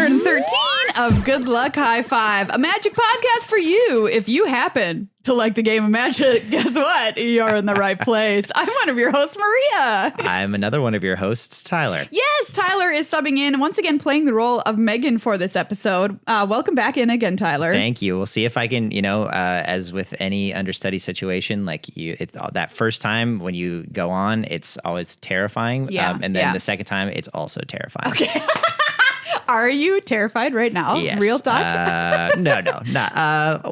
113 of Good Luck High Five, a magic podcast for you. If you happen to like the game of magic, guess what? You're in the right place. I'm one of your hosts, Maria. I'm another one of your hosts, Tyler. Yes, Tyler is subbing in, once again playing the role of Megan for this episode. Welcome back in again, Tyler. Thank you. We'll see if I can, as with any understudy situation, that first time when you go on, it's always terrifying. Yeah, and then the second time, it's also terrifying. Okay. Are you terrified right now? Yes. Real talk? No, not.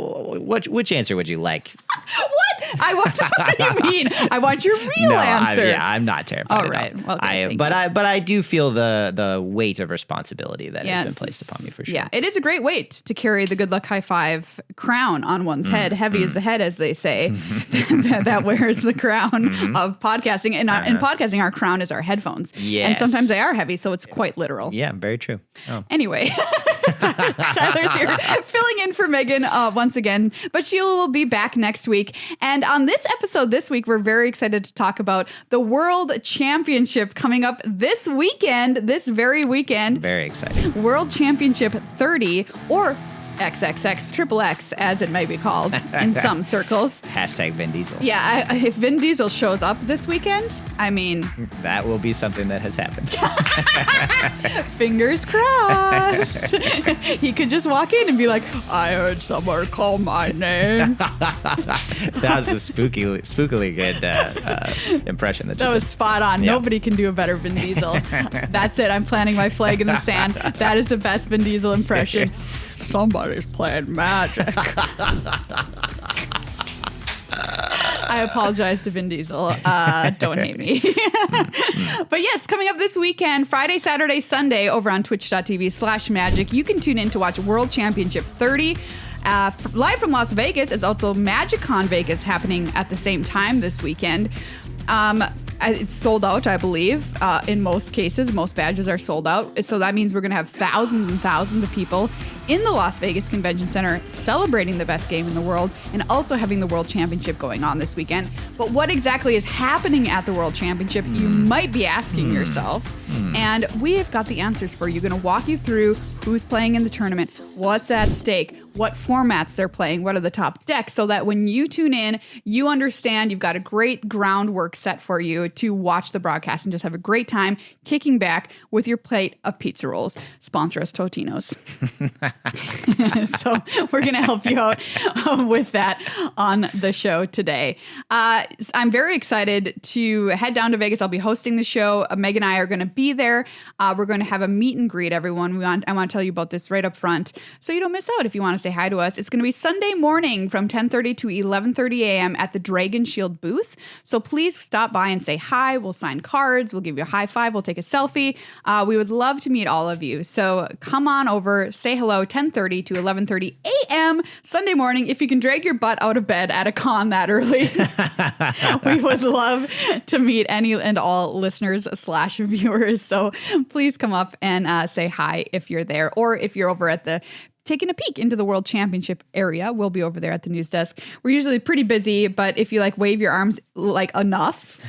Which answer would you like? What do you mean? I want your real answer. I'm not terrified. All right. Okay, but I do feel the weight of responsibility that has been placed upon me for sure. Yeah, it is a great weight to carry the Good Luck High Five crown on one's head. Heavy is the head, as they say. that wears the crown of podcasting. And in podcasting, our crown is our headphones. Yes. And sometimes they are heavy, so it's quite literal. Yeah, very true. Oh. Anyway, Tyler's here filling in for Megan once again, but she will be back next week. And on this episode this week, we're very excited to talk about the World Championship coming up this very weekend. Very exciting. World Championship 30, or XXX, as it may be called in some circles. Hashtag Vin Diesel. Yeah, if Vin Diesel shows up this weekend, I mean... that will be something that has happened. Fingers crossed. He could just walk in and be like, I heard someone call my name. That was a spookily good impression. That was spot on. Yeah. Nobody can do a better Vin Diesel. That's it. I'm planting my flag in the sand. That is the best Vin Diesel impression. Somebody's playing magic. I apologize to Vin Diesel. Don't hate me. But yes, coming up this weekend, Friday, Saturday, Sunday, over on twitch.tv/magic, you can tune in to watch World Championship 30. Live from Las Vegas, it's also MagicCon Vegas happening at the same time this weekend. It's sold out, I believe. In most cases, most badges are sold out. So that means we're going to have thousands and thousands of people in the Las Vegas Convention Center celebrating the best game in the world and also having the World Championship going on this weekend. But what exactly is happening at the World Championship, you might be asking yourself. And we've got the answers for you. Going to walk you through who's playing in the tournament, what's at stake, what formats they're playing, what are the top decks, so that when you tune in, you understand you've got a great groundwork set for you to watch the broadcast and just have a great time kicking back with your plate of pizza rolls. Sponsor us, Totino's. So we're going to help you out with that on the show today. I'm very excited to head down to Vegas. I'll be hosting the show. Meg and I are going to be there. We're going to have a meet and greet, everyone. I want to tell you about this right up front so you don't miss out if you want to say hi to us. It's going to be Sunday morning from 10:30 to 11:30 a.m. at the Dragon Shield booth. So please stop by and say hi. We'll sign cards. We'll give you a high five. We'll take a selfie. We would love to meet all of you. So come on over, say hello, 10:30 to 11:30 a.m. Sunday morning. If you can drag your butt out of bed at a con that early, we would love to meet any and all listeners/viewers. So please come up and say hi if you're there, or if you're over at taking a peek into the World Championship area. We'll be over there at the news desk. We're usually pretty busy, but if you wave your arms enough,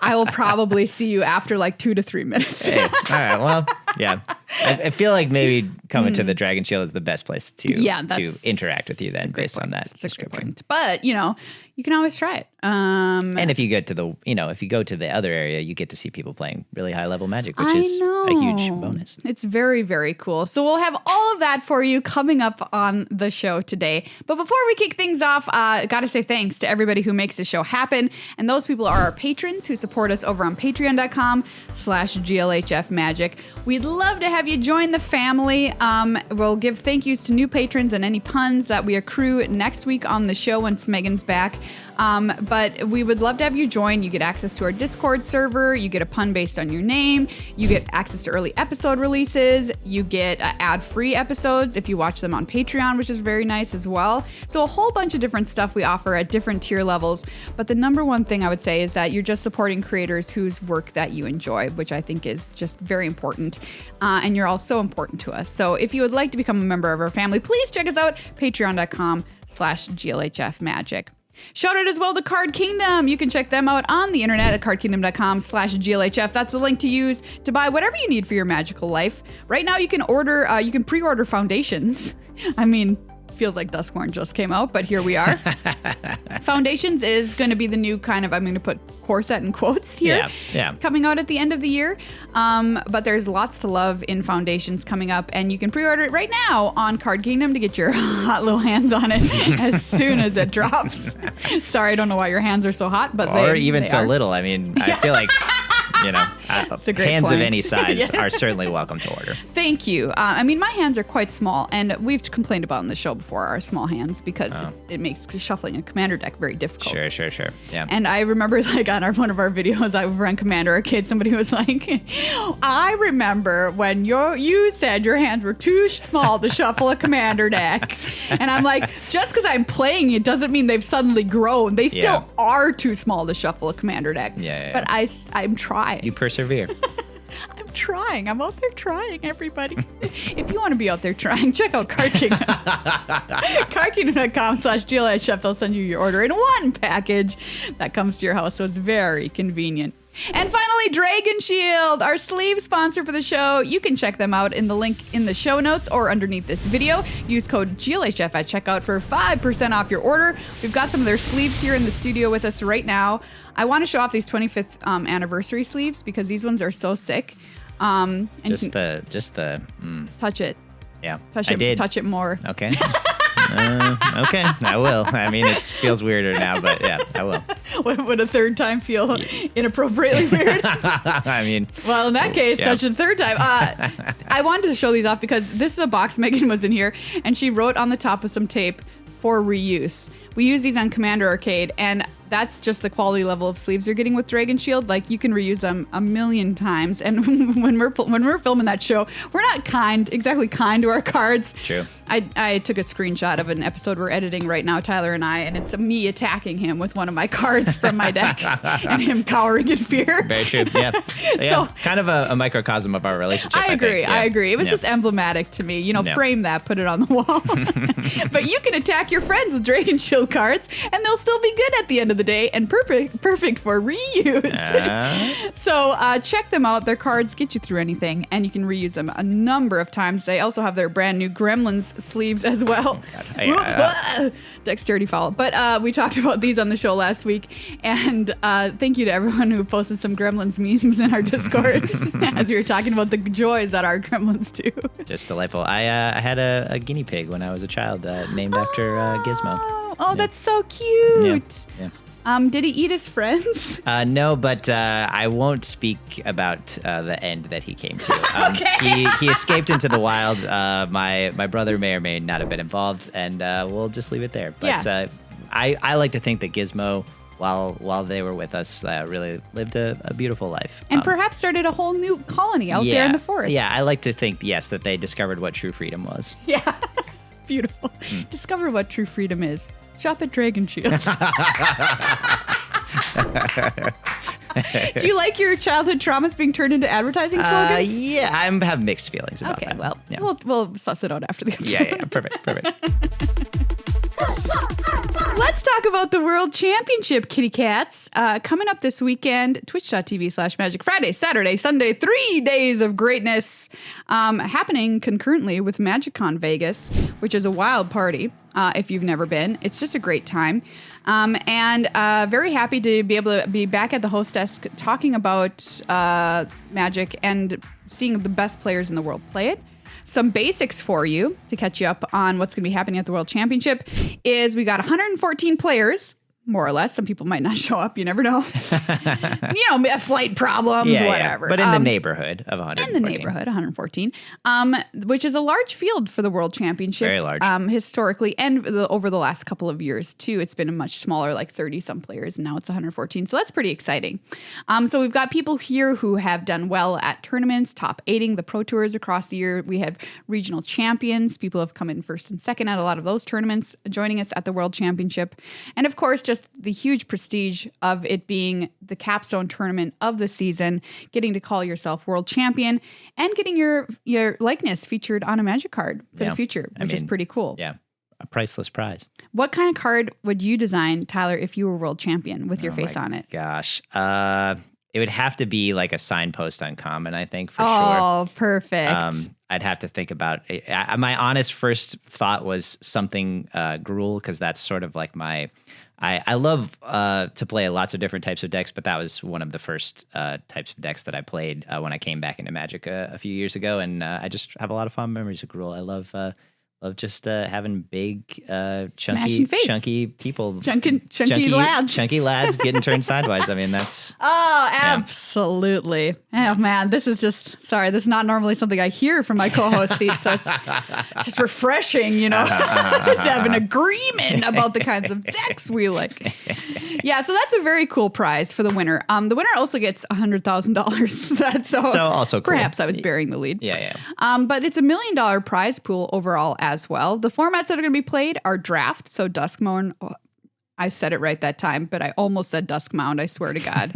I will probably see you after 2 to 3 minutes. Hey, all right. Well, yeah. I feel like maybe coming to the Dragon Shield is the best place to interact with you then, based on that description. But, you can always try it. And if you get to if you go to the other area, you get to see people playing really high level Magic, which is a huge bonus. It's very, very cool. So we'll have all of that for you coming up on the show today. But before we kick things off, got to say thanks to everybody who makes the show happen. And those people are our patrons who support us over on patreon.com/GLHF Magic. We'd love to have you join the family. We'll give thank yous to new patrons and any puns that we accrue next week on the show once Megan's back. But we would love to have you join. You get access to our Discord server. You get a pun based on your name. You get access to early episode releases. You get ad-free episodes if you watch them on Patreon, which is very nice as well. So a whole bunch of different stuff we offer at different tier levels. But the number one thing I would say is that you're just supporting creators whose work that you enjoy, which I think is just very important. And you're all so important to us. So if you would like to become a member of our family, please check us out, patreon.com/GLHF Magic. Shout out as well to Card Kingdom. You can check them out on the internet at cardkingdom.com/GLHF. That's the link to use to buy whatever you need for your magical life. Right now, you can pre-order foundations. I mean, feels like Duskborn just came out, but here we are. Foundations is going to be the new kind of, I'm going to put corset in quotes here, coming out at the end of the year. But there's lots to love in Foundations coming up, and you can pre-order it right now on Card Kingdom to get your hot little hands on it as soon as it drops. Sorry, I don't know why your hands are so hot, but or even they so are. little. I mean, I feel like It's a great hands point. of any size are certainly welcome to order. Thank you. I mean, my hands are quite small, and we've complained about on the show before our small hands because it makes shuffling a commander deck very difficult. Sure. Yeah. And I remember, like, on one of our videos, I ran Commander Arcade, somebody was like, I remember when you said your hands were too small to shuffle a Commander deck. And I'm like, just because I'm playing it doesn't mean they've suddenly grown. They still are too small to shuffle a Commander deck. Yeah. But I'm trying. You persevere. I'm trying. I'm out there trying, everybody. If you want to be out there trying, check out Card Kingdom. cardkingdom.com/GLHF. They'll send you your order in one package that comes to your house, so it's very convenient. And finally, Dragon Shield, our sleeve sponsor for the show. You can check them out in the link in the show notes or underneath this video. Use code GLHF at checkout for 5% off your order. We've got some of their sleeves here in the studio with us right now. I want to show off these 25th anniversary sleeves because these ones are so sick. And Touch it. Yeah, touch I it. did. Touch it more. Okay. Okay, I will. I mean, it feels weirder now, but yeah, I will. Would a third time feel inappropriately weird? I mean, well, in that case, touch it the third time. I wanted to show these off because this is a box Megan was in here, and she wrote on the top of some tape for reuse. We use these on Commander Arcade, and that's just the quality level of sleeves you're getting with Dragon Shield. Like, you can reuse them a million times. And when we're filming that show, we're not exactly kind to our cards. True. I took a screenshot of an episode we're editing right now, Tyler and I, and it's me attacking him with one of my cards from my deck and him cowering in fear. Very true. Yeah. So, kind of a microcosm of our relationship. I agree. think. Yeah. I agree. It was just emblematic to me. Frame that, put it on the wall. But you can attack your friends with Dragon Shield cards, and they'll still be good at the end of the day and perfect for reuse. So check them out. Their cards get you through anything, and you can reuse them a number of times. They also have their brand new Gremlins sleeves as well. Dexterity foul. But we talked about these on the show last week, and thank you to everyone who posted some Gremlins memes in our Discord as we were talking about the joys that our Gremlins do. Just delightful. I had a guinea pig when I was a child named after Gizmo. Oh, that's so cute. Yeah. Did he eat his friends? No, but I won't speak about the end that he came to. Okay. He escaped into the wild. My brother may or may not have been involved, and we'll just leave it there. But I like to think that Gizmo, while they were with us, really lived a beautiful life. And perhaps started a whole new colony out there in the forest. Yeah, I like to think, yes, that they discovered what true freedom was. Yeah. Beautiful. Discover what true freedom is. Shop at Dragon Shield. Do you like your childhood traumas being turned into advertising slogans? Yeah, I have mixed feelings about that. Okay, well, yeah. we'll suss it out after the episode. Yeah, perfect. Let's talk about the World Championship, kitty cats. Coming up this weekend, twitch.tv/Magic Friday, Saturday, Sunday, 3 days of greatness happening concurrently with MagicCon Vegas, which is a wild party if you've never been. It's just a great time. And very happy to be able to be back at the host desk talking about Magic and seeing the best players in the world play it. Some basics for you to catch you up on what's going to be happening at the World Championship is we got 114 players, more or less. Some people might not show up. You never know. Flight problems, whatever. But in the neighborhood of 114. In the neighborhood, 114, which is a large field for the World Championship. Very large. Historically, and over the last couple of years, too. It's been a much smaller, like 30-some players, and now it's 114. So that's pretty exciting. So we've got people here who have done well at tournaments, top 8ing the Pro Tours across the year. We have regional champions. People have come in first and second at a lot of those tournaments, joining us at the World Championship. And of course, just the huge prestige of it being the capstone tournament of the season, getting to call yourself world champion and getting your likeness featured on a Magic card for the future, which is pretty cool. Yeah. a priceless prize. What kind of card would you design, Tyler, if you were world champion with your face on it? Gosh. It would have to be like a signpost uncommon, I think, for sure. Oh, perfect. I'd have to think about it. My honest first thought was something Gruul, because that's sort of like I love to play lots of different types of decks, but that was one of the first types of decks that I played when I came back into Magic a few years ago, and I just have a lot of fond memories of Gruul. I love just having big, chunky people, chunky lads getting turned sideways. I mean, that's absolutely. Oh man, this is not normally something I hear from my co-host seat, so it's just refreshing, to have an agreement about the kinds of decks we like. Yeah, so that's a very cool prize for the winner. The winner also gets $100,000. That's so also cool. Perhaps I was burying the lead. Yeah. But it's $1 million prize pool overall as well. The formats that are going to be played are draft, so Duskmourn. I said it right that time, but I almost said Duskmound, I swear to God.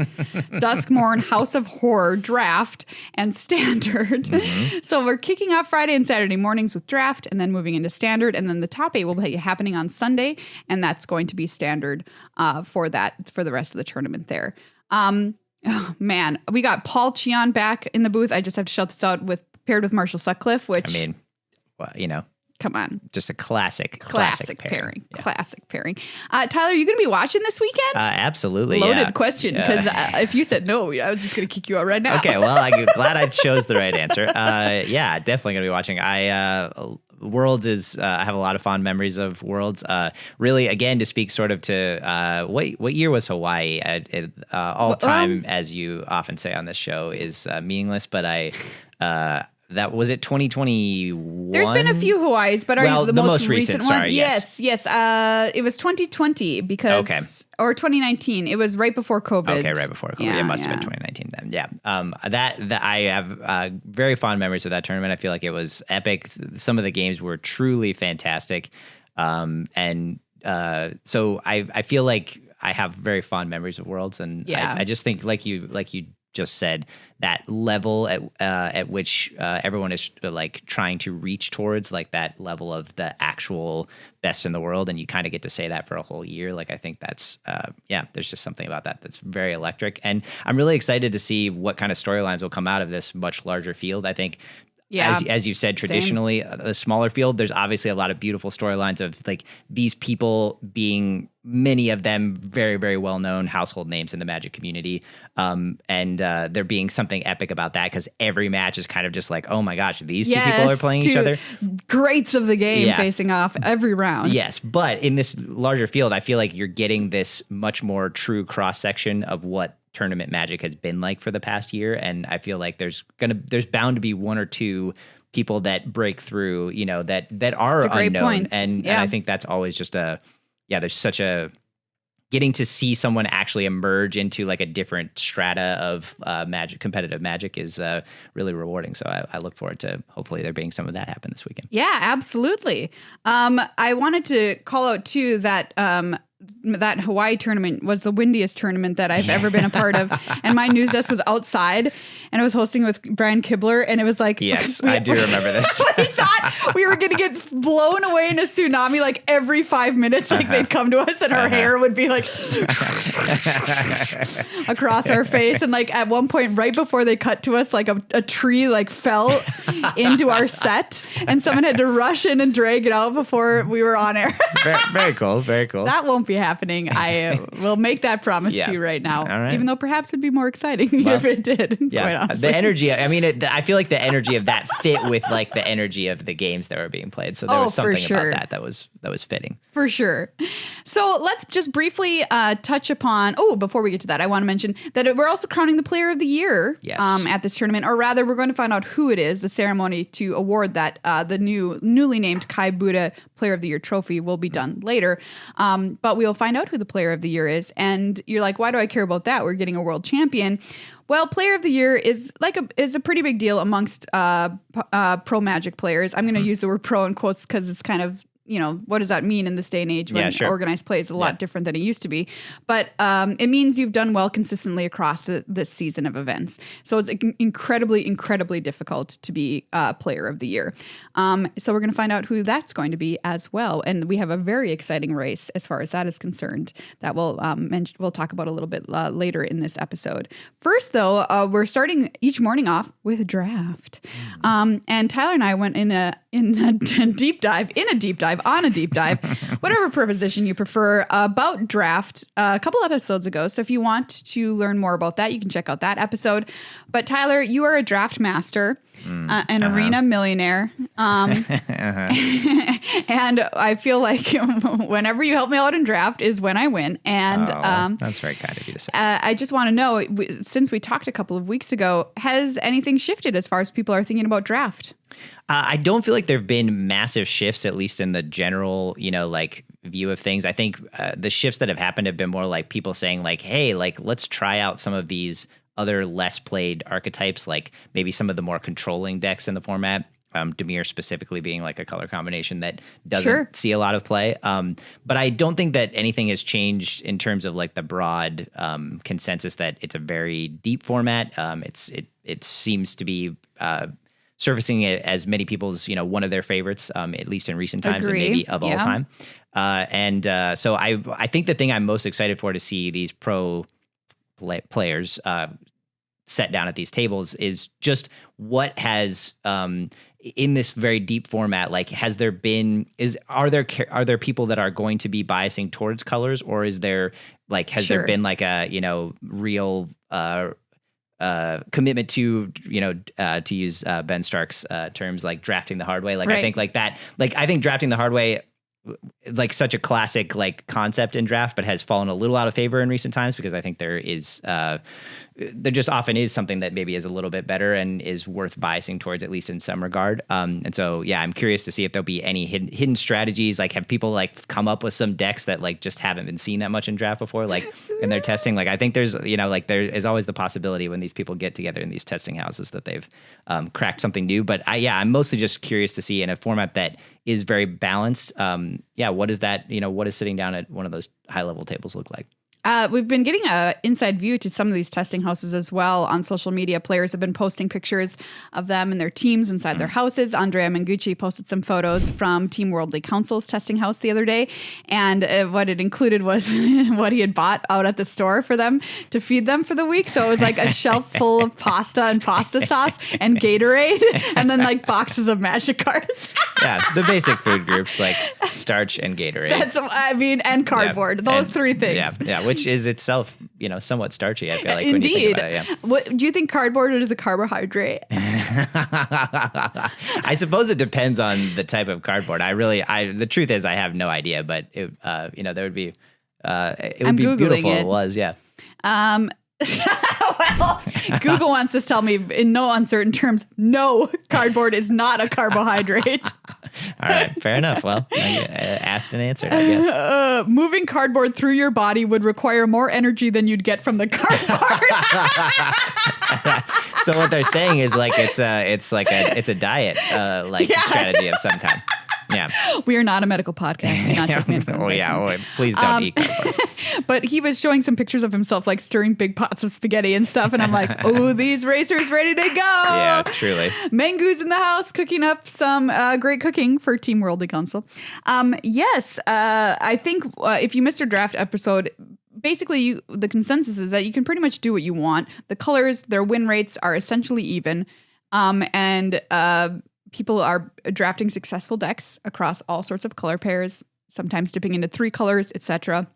Duskmourn, House of Horror, Draft, and Standard. Mm-hmm. So we're kicking off Friday and Saturday mornings with Draft, and then moving into Standard, and then the top 8 will be happening on Sunday, and that's going to be Standard for the rest of the tournament there. Oh, man. We got Paul Cheon back in the booth. I just have to shout this out paired with Marshall Sutcliffe, which... I mean, well, come on. Just a classic pairing. Yeah. Classic pairing. Tyler, are you going to be watching this weekend? Absolutely. Loaded question, because if you said no, I was just going to kick you out right now. Okay, well, I'm glad I chose the right answer. Yeah, definitely going to be watching. Worlds is, I have a lot of fond memories of Worlds. Really, again, to speak sort of to what year was Hawaii? All time, as you often say on this show, is meaningless, but that was it 2021? There's been a few Hawaiis, but are you the most recent one? Sorry, yes. It was 2020 or 2019. It was right before COVID. Okay, right before COVID. Yeah, it must have been 2019 then. Yeah. That I have very fond memories of that tournament. I feel like it was epic. Some of the games were truly fantastic. So I feel like I have very fond memories of Worlds, and I just think like you just said, that level at which everyone is like trying to reach towards, like that level of the actual best in the world, and you kind of get to say that for a whole year. Like, I think that's there's just something about that that's very electric, and I'm really excited to see what kind of storylines will come out of this much larger field. I think. Yeah, as you said, traditionally, a smaller field, there's obviously a lot of beautiful storylines of like these people being, many of them very, very well-known household names in the Magic community. And there being something epic about that, because every match is kind of just like, oh my gosh, these two people are playing each other. Greats of the game facing off every round. Yes, but in this larger field, I feel like you're getting this much more true cross-section of what tournament Magic has been like for the past year, and I feel like there's bound to be one or two people that break through, that are unknown, and I think that's always just there's such a getting to see someone actually emerge into like a different strata of Magic, competitive Magic, is really rewarding. So I look forward to hopefully there being some of that happen this weekend. Yeah, absolutely. I wanted to call out too that that Hawaii tournament was the windiest tournament that I've ever been a part of. And my news desk was outside, and I was hosting with Brian Kibler, and it was like... Yes, I do remember this. We thought we were going to get blown away in a tsunami like every 5 minutes. Like they'd come to us and our hair would be like across our face. And like at one point right before they cut to us, like a tree like fell into our set, and someone had to rush in and drag it out before we were on air. Very cool. Very cool. That won't be happening. I will make that promise to you right now. All right. Even though perhaps it'd be more exciting if it did. Yeah, quite honestly. The energy. I mean, I feel like the energy of that fit with like the energy of the games that were being played. So there was something about that was fitting. For sure. So let's just briefly touch upon. Oh, before we get to that, I want to mention that we're also crowning the Player of the Year at this tournament, or rather, we're going to find out who it is. The ceremony to award that the newly named Kai Buddha Player of the Year trophy will be done later. But we'll find out who the Player of the Year is. And you're like, why do I care about that? We're getting a world champion. Well, Player of the Year is a pretty big deal amongst pro Magic players. I'm going to use the word pro in quotes because it's kind of what does that mean in this day and age when organized play is a lot different than it used to be. But it means you've done well consistently across this season of events. So it's incredibly, incredibly difficult to be player of the year. So we're going to find out who that's going to be as well. And we have a very exciting race as far as that is concerned that we'll talk about a little bit later in this episode. First, though, we're starting each morning off with a draft. And Tyler and I went in a deep dive, on a deep dive, whatever preposition you prefer, about draft a couple episodes ago. So if you want to learn more about that, you can check out that episode. But Tyler, you are a draft master, an arena millionaire. And I feel like whenever you help me out in draft is when I win. And that's very kind of you to say. I just want to know, since we talked a couple of weeks ago, has anything shifted as far as people are thinking about draft? I don't feel like there have been massive shifts, at least in the general, view of things. I think the shifts that have happened have been more like people saying like, hey, let's try out some of these other less played archetypes, like maybe some of the more controlling decks in the format. Dimir specifically being like a color combination that doesn't see a lot of play. But I don't think that anything has changed in terms of like the broad consensus that it's a very deep format. It seems to be surfacing it as many people's, one of their favorites, at least in recent times and maybe of all time. So I think the thing I'm most excited for to see these pro players set down at these tables is just what has in this very deep format, like are there people that are going to be biasing towards colors, or is there has there been like a real commitment to to use Ben Stark's terms, like drafting the hard way. I think like that, I think drafting the hard way, like such a classic concept in draft, but has fallen a little out of favor in recent times because I think there just often is something that maybe is a little bit better and is worth biasing towards, at least in some regard. And so, I'm curious to see if there'll be any hidden strategies. Have people come up with some decks that just haven't been seen that much in draft before, in their testing. I think there's, there is always the possibility when these people get together in these testing houses that they've cracked something new. But I'm mostly just curious to see in a format that is very balanced. What is that, what is sitting down at one of those high level tables look like? We've been getting an inside view to some of these testing houses as well on social media. Players have been posting pictures of them and their teams inside their houses. Andrea Mengucci posted some photos from Team Worldly Council's testing house the other day. And what it included was what he had bought out at the store for them to feed them for the week. So it was like a shelf full of pasta and pasta sauce and Gatorade and then boxes of Magic cards. Yeah, the basic food groups like starch and Gatorade. And cardboard. Those three things. Yeah, which is itself, somewhat starchy, I feel like. Indeed. When you think about it, What do you think carboard is a carbohydrate? I suppose it depends on the type of cardboard. The truth is I have no idea, but it, there would be, it would be Googling beautiful. It. It was, yeah. Well, Google wants to tell me in no uncertain terms, no, cardboard is not a carbohydrate. All right, fair enough. Well, asked and answered, I guess. Moving cardboard through your body would require more energy than you'd get from the cardboard. So what they're saying is it's a diet strategy of some kind. Yeah. We are not a medical podcast. Do not take medical advice. Please don't eat cardboard. But he was showing some pictures of himself stirring big pots of spaghetti and stuff. And I'm like, oh, these racers ready to go. Yeah, truly. Mangu's in the house cooking up some great cooking for Team Worldly Council. Yes, I think if you missed our draft episode, basically the consensus is that you can pretty much do what you want. The colors, their win rates are essentially even. And people are drafting successful decks across all sorts of color pairs, sometimes dipping into 3 colors, etc.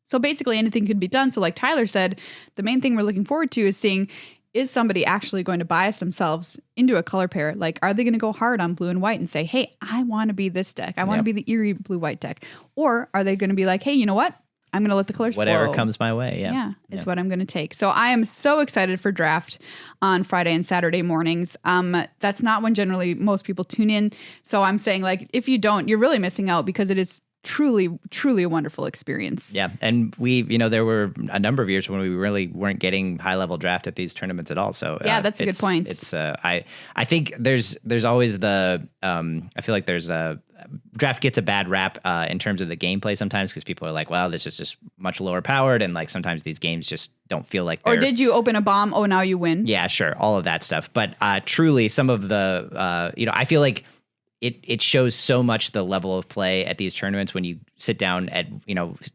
So basically anything could be done. So like Tyler said, the main thing we're looking forward to is seeing, is somebody actually going to bias themselves into a color pair? Are they going to go hard on blue and white and say, hey, I want to be this deck. I want to be the eerie blue-white deck. Or are they going to be like, hey, you know what? I'm going to let the colors Whatever flow. comes my way, is what I'm going to take. So I am so excited for draft on Friday and Saturday mornings. That's not when generally most people tune in. So I'm saying if you don't, you're really missing out because it is truly, truly a wonderful experience. Yeah. And there were a number of years when we really weren't getting high level draft at these tournaments at all. So that's a good point. It's I think there's always I feel like there's draft gets a bad rap in terms of the gameplay sometimes because people are like, well, this is just much lower powered. And like sometimes these games just don't feel like they're... Or did you open a bomb? Oh, now you win. Yeah, sure. All of that stuff. But truly some of the, I feel like it shows so much the level of play at these tournaments when you sit down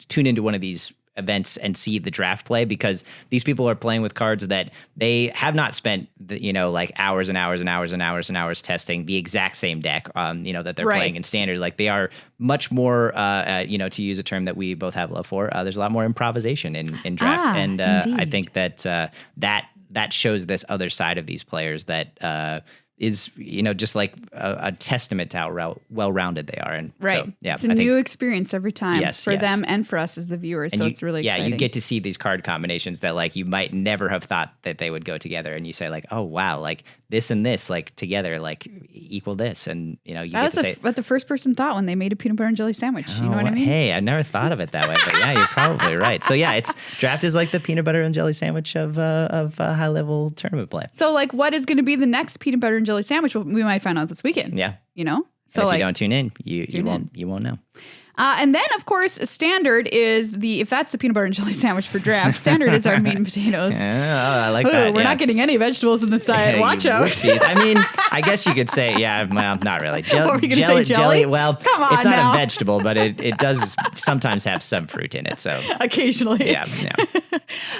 tune into one of these events and see the draft play, because these people are playing with cards that they have not spent like hours and hours and hours and hours and hours testing the exact same deck that they're playing in standard. Like they are much more to use a term that we both have love for, there's a lot more improvisation in draft. And I think that that shows this other side of these players that is just like a testament to how well-rounded they are. And right. So, yeah, it's a new experience every time for them and for us as the viewers. And it's really exciting. Yeah, you get to see these card combinations that like you might never have thought that they would go together. And you say like, oh wow, like this and this like together like equal this. And you that get was to say what the first person thought when they made a peanut butter and jelly sandwich. You know what I mean? Hey, I never thought of it that way, but yeah, you're probably right. So yeah, draft is like the peanut butter and jelly sandwich of high level tournament play. So like, what is going to be the next peanut butter and jelly sandwich? Well, we might find out this weekend. Yeah. So if you don't tune in, you won't know. And then, of course, standard is if that's the peanut butter and jelly sandwich for draft, standard is our meat and potatoes. I like that. We're not getting any vegetables in this diet. Watch out. Whoopsies. I mean, I guess you could say, well, not really. What were you going to say, jelly? Well, come on it's not now. a vegetable, but it does sometimes have some fruit in it. So occasionally. Yeah.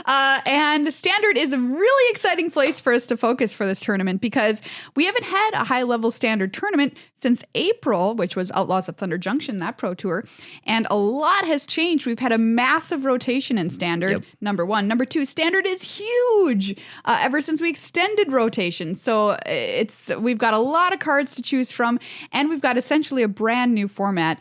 And standard is a really exciting place for us to focus for this tournament because we haven't had a high-level standard tournament since April, which was Outlaws of Thunder Junction, that pro tour. And a lot has changed. We've had a massive rotation in standard, number one. Number two, standard is huge ever since we extended rotation. So we've got a lot of cards to choose from, and we've got essentially a brand new format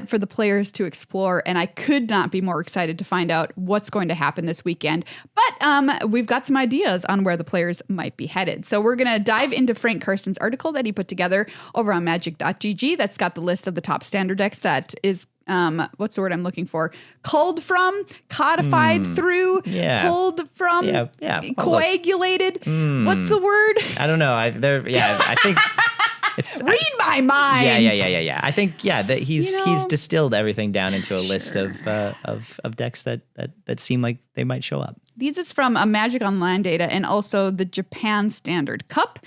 for the players to explore. And I could not be more excited to find out what's going to happen this weekend. But we've got some ideas on where the players might be headed. So we're going to dive into Frank Karsten's article that he put together over on magic.gg that's got the list of the top standard decks that is what's the word I'm looking for? Culled from, codified through, pulled from, coagulated. What's the word? I don't know. I think read my mind. Yeah. I think that he's distilled everything down into a list of decks that seem like they might show up. These is from Magic Online data and also the Japan Standard Cup,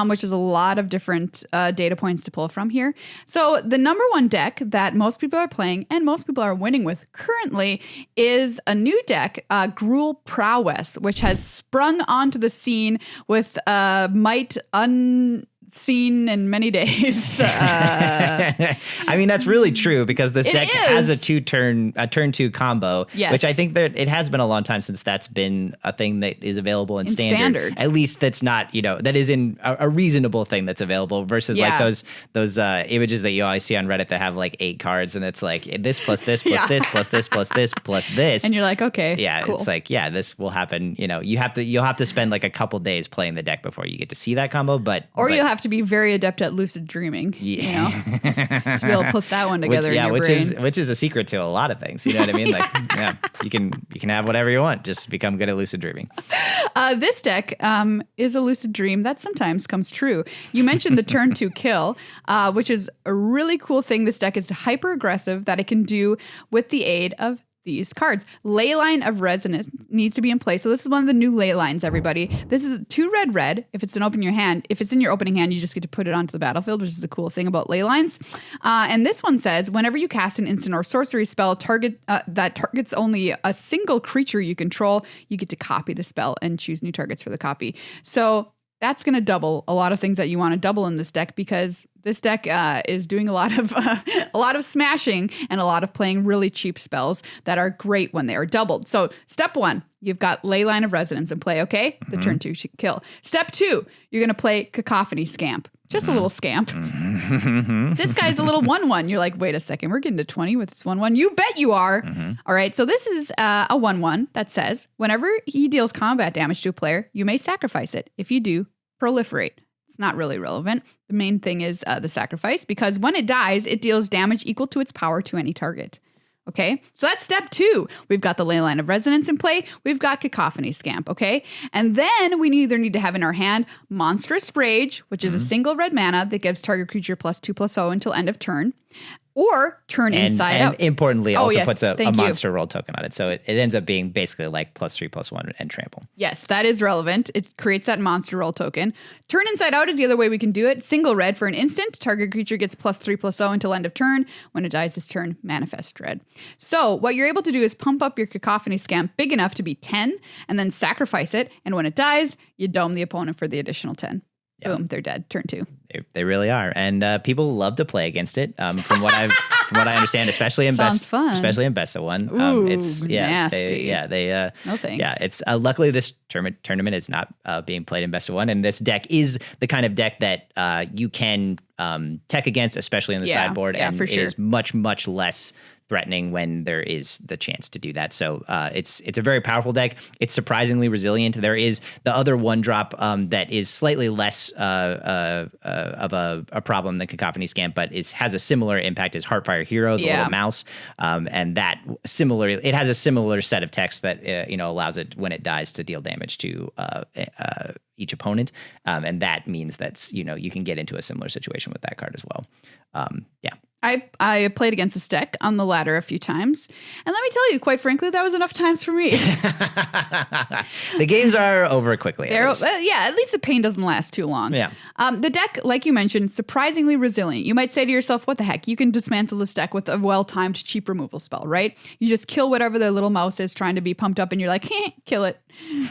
which is a lot of different data points to pull from here. So the number one deck that most people are playing and most people are winning with currently is a new deck, Gruul Prowess, which has sprung onto the scene with might unseen in many days. I mean, that's really true because this deck has a turn two combo, which I think that it has been a long time since that's been a thing that is available in standard. At least that's not, that is in a reasonable thing that's available versus like those images that you always see on Reddit that have like 8 cards and it's like this plus this plus this plus this plus this plus this. And you're like, okay, cool. It's like, this will happen. You'll have to spend like a couple days playing the deck before you get to see that combo, but you'll have to be very adept at lucid dreaming, to be able to put that one together in your brain. Which is a secret to a lot of things. You know what I mean? Like, you can have whatever you want. Just become good at lucid dreaming. This deck is a lucid dream that sometimes comes true. You mentioned the turn 2 kill, which is a really cool thing. This deck is hyper aggressive that it can do with the aid of these cards. Leyline of Resonance needs to be in play. So this is one of the new ley lines, everybody. This is 2 red. If it's in your hand, you just get to put it onto the battlefield, which is a cool thing about ley lines. And this one says, whenever you cast an instant or sorcery spell that targets only a single creature you control, you get to copy the spell and choose new targets for the copy. So that's going to double a lot of things that you want to double in this deck because this deck is doing a lot of smashing and a lot of playing really cheap spells that are great when they are doubled. So step 1, you've got Leyline of Resonance in play, okay? The turn 2 kill. Step 2, you're going to play Cacophony Scamp. Just a little scamp. This guy's a little 1/1. You're like, wait a second, we're getting to 20 with this 1/1. You bet you are. All right, so this is a 1/1 that says, whenever he deals combat damage to a player, you may sacrifice it. If you do, proliferate. It's not really relevant. The main thing is the sacrifice, because when it dies, it deals damage equal to its power to any target. Okay, so that's step 2. We've got the Ley Line of Resonance in play. We've got Cacophony Scamp, okay? And then we either need to have in our hand Monstrous Rage, which is a single red mana that gives target creature +2/+0 until end of turn, or turn inside out. And importantly, also puts a Thank you. monster roll token on it. So it ends up being basically like +3/+1 and trample. Yes, that is relevant. It creates that monster roll token. Turn inside out is the other way we can do it. Single red for an instant. Target creature gets +3/+0 until end of turn. When it dies this turn, manifest dread. So what you're able to do is pump up your Cacophony Scamp big enough to be 10 and then sacrifice it. And when it dies, you dome the opponent for the additional 10. Yep. Boom, they're dead. Turn 2. They really are, and people love to play against it. From what I understand, especially in especially in best of one. Ooh, it's nasty. No thanks. Yeah, it's luckily this tournament is not being played in best of one, and this deck is the kind of deck that you can tech against, especially in the sideboard, and for sure. it is much less threatening when there is the chance to do that. So it's a very powerful deck. It's surprisingly resilient. There is the other 1-drop that is slightly less of a problem than Cacophony Scamp, but has a similar impact as Heartfire Hero, the little mouse, and that it has a similar set of text that allows it when it dies to deal damage to each opponent, and that means that you can get into a similar situation with that card as well. I played against this deck on the ladder a few times. And let me tell you, quite frankly, that was enough times for me. The games are over quickly. At least the pain doesn't last too long. Yeah. The deck, like you mentioned, surprisingly resilient. You might say to yourself, what the heck? You can dismantle this deck with a well-timed cheap removal spell, right? You just kill whatever their little mouse is trying to be pumped up and you're like, kill it.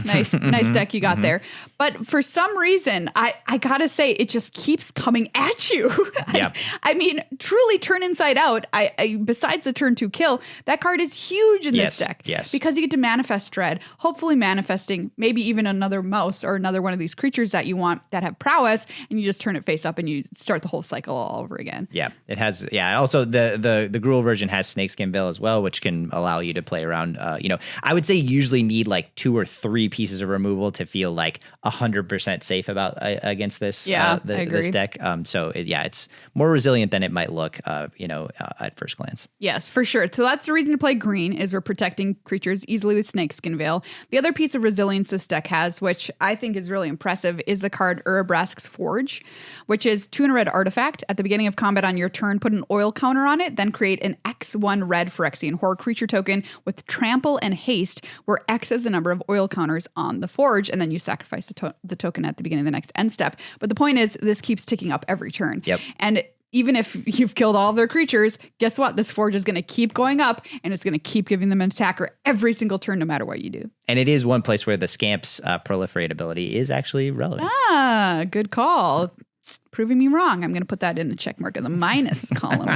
Nice deck you got there. But for some reason, I gotta say, it just keeps coming at you. Yep. I mean, truly turn inside out. I besides the turn 2 kill, that card is huge in this deck. Yes. Because you get to manifest dread, hopefully manifesting maybe even another mouse or another one of these creatures that you want that have prowess, and you just turn it face up and you start the whole cycle all over again. Yeah, it has. Yeah, also the Gruul version has Snakeskin Veil as well, which can allow you to play around. I would say usually need like 2 or 3 pieces of removal to feel like 100% safe against this. I agree. This deck. It's more resilient than it might look. At first glance. Yes, for sure. So that's the reason to play green, is we're protecting creatures easily with Snakeskin Veil. The other piece of resilience this deck has, which I think is really impressive, is the card Urabrask's Forge, which is 2 and a red artifact. At the beginning of combat on your turn, put an oil counter on it, then create an X1 red Phyrexian Horror creature token with trample and haste, where X is the number of oil counters on the Forge, and then you sacrifice the token at the beginning of the next end step. But the point is, this keeps ticking up every turn. Yep. And even if you've killed all of their creatures, guess what? This Forge is going to keep going up, and it's going to keep giving them an attacker every single turn, no matter what you do. And it is one place where the Scamp's proliferate ability is actually relevant. Good call. Proving me wrong. I'm going to put that in the check mark in the minus column.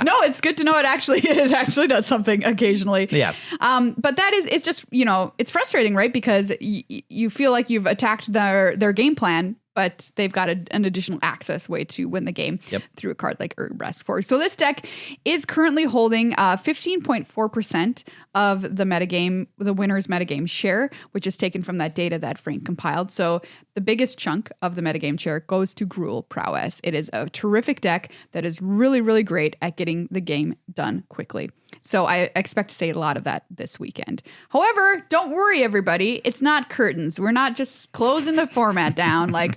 No, it's good to know it actually does something occasionally. Yeah. But it's just, it's frustrating, right? Because you feel like you've attacked their game plan, but they've got an additional access way to win the game through a card like Urabrask's Forge. So this deck is currently holding 15.4% of the metagame, the winner's metagame share, which is taken from that data that Frank compiled. So the biggest chunk of the metagame share goes to Gruul Prowess. It is a terrific deck that is really, really great at getting the game done quickly. So I expect to see a lot of that this weekend. However, don't worry, everybody. It's not curtains. We're not just closing the format down like,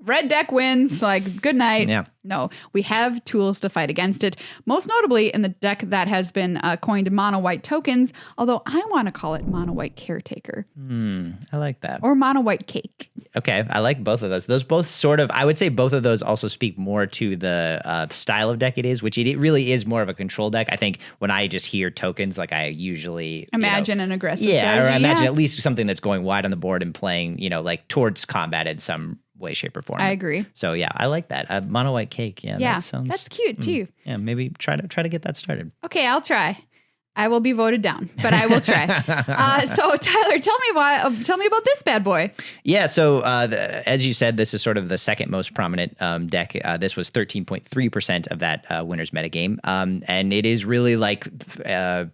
red deck wins, like, good night. Yeah. No, we have tools to fight against it, most notably in the deck that has been coined mono-white tokens, although I want to call it mono-white caretaker. I like that. Or mono-white cake. Okay, I like both of those. Those both sort of, I would say both of those also speak more to the style of deck it is, which it really is more of a control deck. I think when I just hear tokens, like I usually imagine an aggressive strategy. Or I imagine at least something that's going wide on the board and playing, like towards combat in some way, shape, or form. I agree. So yeah, I like that. Mono white cake. Yeah, that's cute too. Yeah, maybe try to get that started. Okay, I'll try. I will be voted down, but I will try. So Tyler, tell me about this bad boy. Yeah. So as you said, this is sort of the second most prominent deck. This was 13.3% of that winner's metagame. And it is really like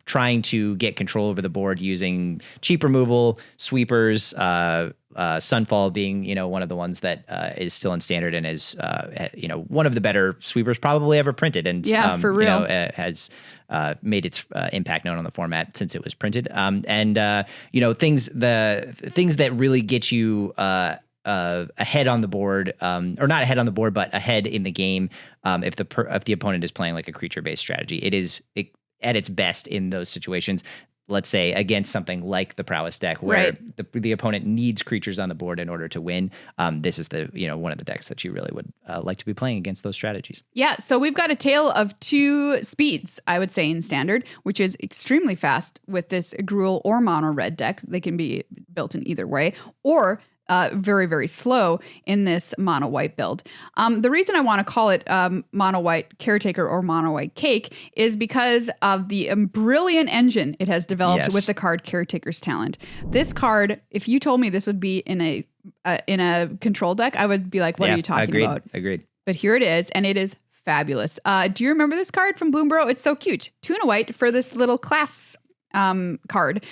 trying to get control over the board using cheap removal, sweepers, Sunfall being, one of the ones that is still in standard and is, one of the better sweepers probably ever printed. And, for real. Has made its impact known on the format since it was printed. Things that really get you ahead on the board, or not ahead on the board, but ahead in the game. If the opponent is playing like a creature-based strategy, it is at its best in those situations. Let's say against something like the Prowess deck, where the opponent needs creatures on the board in order to win. This is one of the decks that you really would like to be playing against those strategies. Yeah, so we've got a tale of two speeds, I would say, in standard, which is extremely fast with this Gruul or mono red deck. They can be built in either way, or very, very slow in this mono white build. The reason I want to call it mono white caretaker or mono white cake is because of the brilliant engine it has developed with the card Caretaker's Talent. This card, if you told me this would be in a control deck, I would be like, what are you talking about? Agreed. But here it is, and it is fabulous. Do you remember this card from Bloomborough? It's so cute. 2 and a white for this little class card.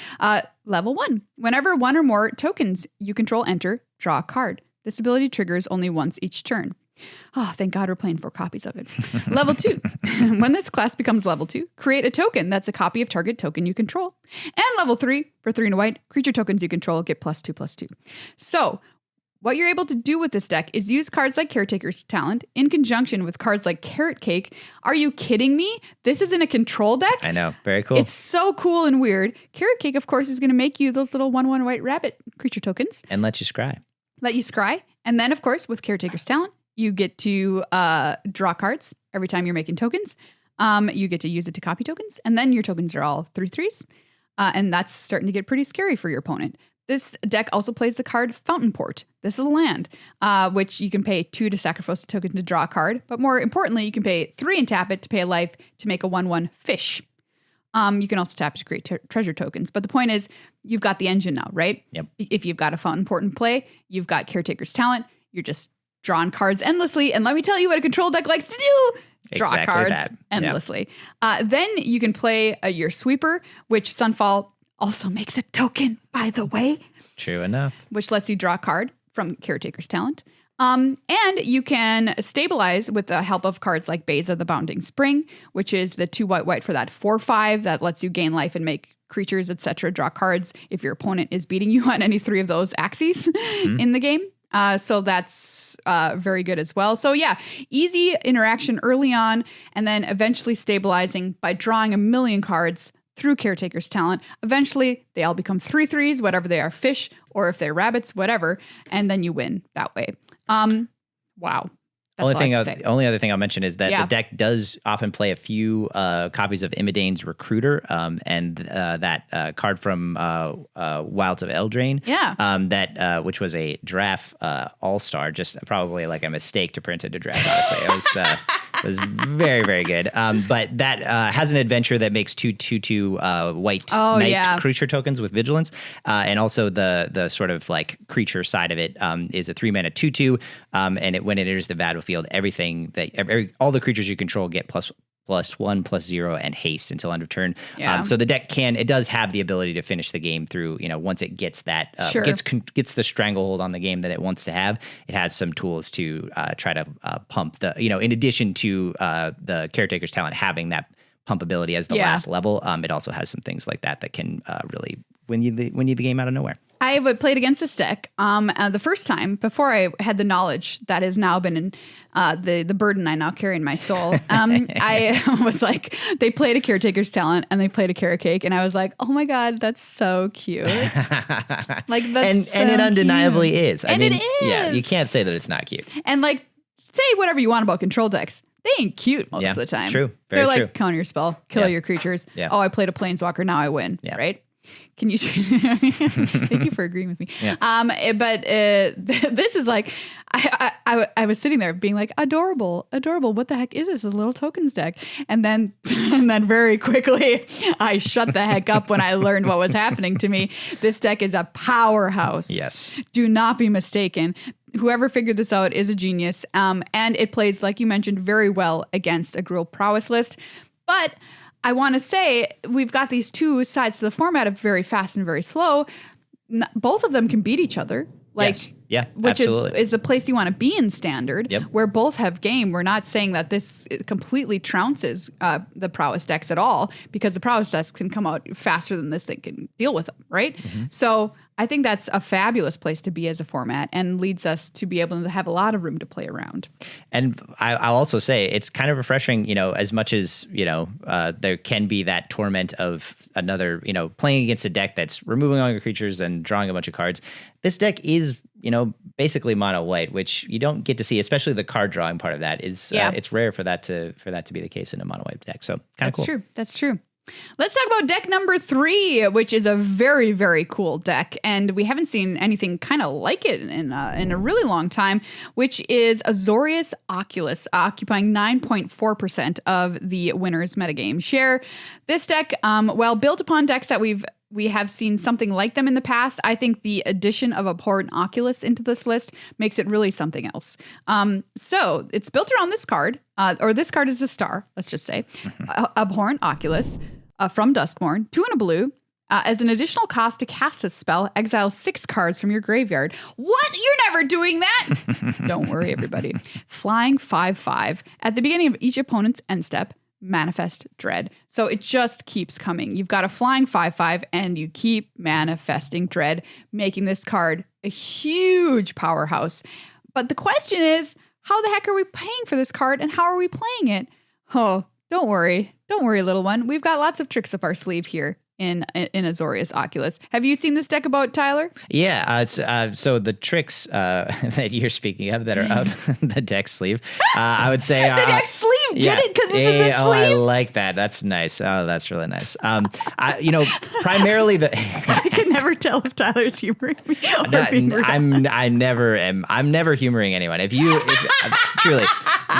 Level 1. Whenever one or more tokens you control enter, draw a card. This ability triggers only once each turn. Oh, thank God we're playing 4 copies of it. Level 2. When this class becomes level 2, create a token that's a copy of target token you control. And level 3, for 3 and a white, creature tokens you control get +2/+2. So, what you're able to do with this deck is use cards like Caretaker's Talent in conjunction with cards like Carrot Cake. Are you kidding me? This is in a control deck? I know. Very cool. It's so cool and weird. Carrot Cake, of course, is going to make you those little 1/1 white rabbit creature tokens. And let you scry. And then, of course, with Caretaker's Talent, you get to draw cards every time you're making tokens. You get to use it to copy tokens. And then your tokens are all 3/3s. And that's starting to get pretty scary for your opponent. This deck also plays the card Fountain Port. This is a land, which you can pay 2 to sacrifice a token to draw a card. But more importantly, you can pay 3 and tap it to pay a life to make a 1/1 fish. You can also tap it to create treasure tokens. But the point is, you've got the engine now, right? Yep. If you've got a Fountain Port in play, you've got Caretaker's Talent. You're just drawing cards endlessly. And let me tell you what a control deck likes to do. Draw exactly cards that. endlessly. Then you can play your Sweeper, which Sunfall also makes a token, by the way. True enough. Which lets you draw a card from Caretaker's Talent. And you can stabilize with the help of cards like Beza the Bounding Spring, which is the 2 white for that 4/5 that lets you gain life and make creatures, etc. Draw cards if your opponent is beating you on any 3 of those axes in the game. So that's very good as well. So yeah, easy interaction early on, and then eventually stabilizing by drawing a million cards through Caretaker's Talent. Eventually, they all become 3/3s, whatever they are, fish, or if they're rabbits, whatever, and then you win that way. Wow. The only other thing I'll mention is that the deck does often play a few copies of Imidane's Recruiter, and that card from Wilds of Eldraine. Yeah. Which was a draft all-star, just probably like a mistake to print it to draft, honestly. It was very, very good. But that has an adventure that makes 2/2 white knight creature tokens with vigilance. And also the sort of like creature side of it is a 3-mana 2/2. And when it enters the battlefield, all the creatures you control get +1/+0 and haste until end of turn. So the deck does have the ability to finish the game through, once it gets that, gets the stranglehold on the game that it wants to have. It has some tools to try to pump in addition to the Caretaker's Talent having that pump ability as the last level. It also has some things like that can really win you the game out of nowhere. I played against this deck the first time before I had the knowledge that has now been in the burden I now carry in my soul. I was like, they played a Caretaker's Talent and they played a Carrot Cake, and I was like, oh my God, that's so cute. Like that's and it undeniably cute. Is. It is. Yeah, you can't say that it's not cute. And like, say whatever you want about control decks. They ain't cute most of the time. True. They're true. like, counter your spell, kill your creatures. Yeah. Oh, I played a Planeswalker, now I win. Yeah. Right? Can you? Thank you for agreeing with me. Yeah. But this is like, I was sitting there being like, adorable. What the heck is this? A little tokens deck. And then very quickly, I shut the heck up when I learned what was happening to me. This deck is a powerhouse. Yes. Do not be mistaken. Whoever figured this out is a genius. And it plays, like you mentioned, very well against a Gruul prowess list. But I want to say we've got these two sides to the format of very fast and very slow. Both of them can beat each other. Yes. Yeah, which absolutely. is the place you want to be in Standard, Yep. where both have game. We're not saying that this completely trounces the prowess decks at all, because the prowess decks can come out faster than this thing can deal with them, right? So I think that's a fabulous place to be as a format, and leads us to be able to have a lot of room to play around. And I'll also say it's kind of refreshing, as much as, there can be that torment of another, playing against a deck that's removing all your creatures and drawing a bunch of cards. This deck is, basically mono white, which you don't get to see, especially the card drawing part of that is, it's rare for that to be the case in a mono white deck. So kind of cool. That's true. Let's talk about deck number 3, which is a very, very cool deck. And we haven't seen anything kind of like it in a really long time, which is Azorius Oculus, occupying 9.4% of the winner's metagame share. This deck, while built upon decks that we have seen something like them in the past, I think the addition of Abhorrent Oculus into this list makes it really something else. So it's built around this card, or this card is a star, let's just say. Abhorrent Oculus from Duskmourn, 2 and a blue. As an additional cost to cast this spell, exile 6 cards from your graveyard. What? You're never doing that! Don't worry, everybody. Flying 5/5. At the beginning of each opponent's end step, manifest dread. So it just keeps coming. You've got a flying 5/5 and you keep manifesting dread, making this card a huge powerhouse. But the question is, how the heck are we paying for this card, and how are we playing it? Oh, don't worry. Don't worry, little one. We've got lots of tricks up our sleeve here in Azorius Oculus. Have you seen this deck about, Tyler? Yeah, it's so the tricks that you're speaking of that are up the deck sleeve, I would say the deck sleeve. Get it? Because it's in the sleeve. I like that. That's nice. Oh, that's really nice. Primarily I can never tell if Tyler's humoring me or being rude. I'm never humoring anyone. If truly.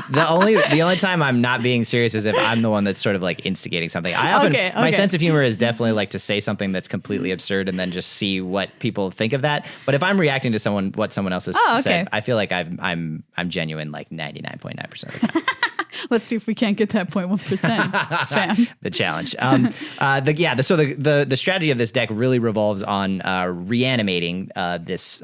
The only time I'm not being serious is if I'm the one that's sort of like instigating something. I often my sense of humor is definitely like to say something that's completely absurd and then just see what people think of that. But if I'm reacting to what someone else has said, I feel like I'm genuine like 99.9% of the time. Let's see if we can't get that 0.1%, fam. The challenge. So the strategy of this deck really revolves on reanimating this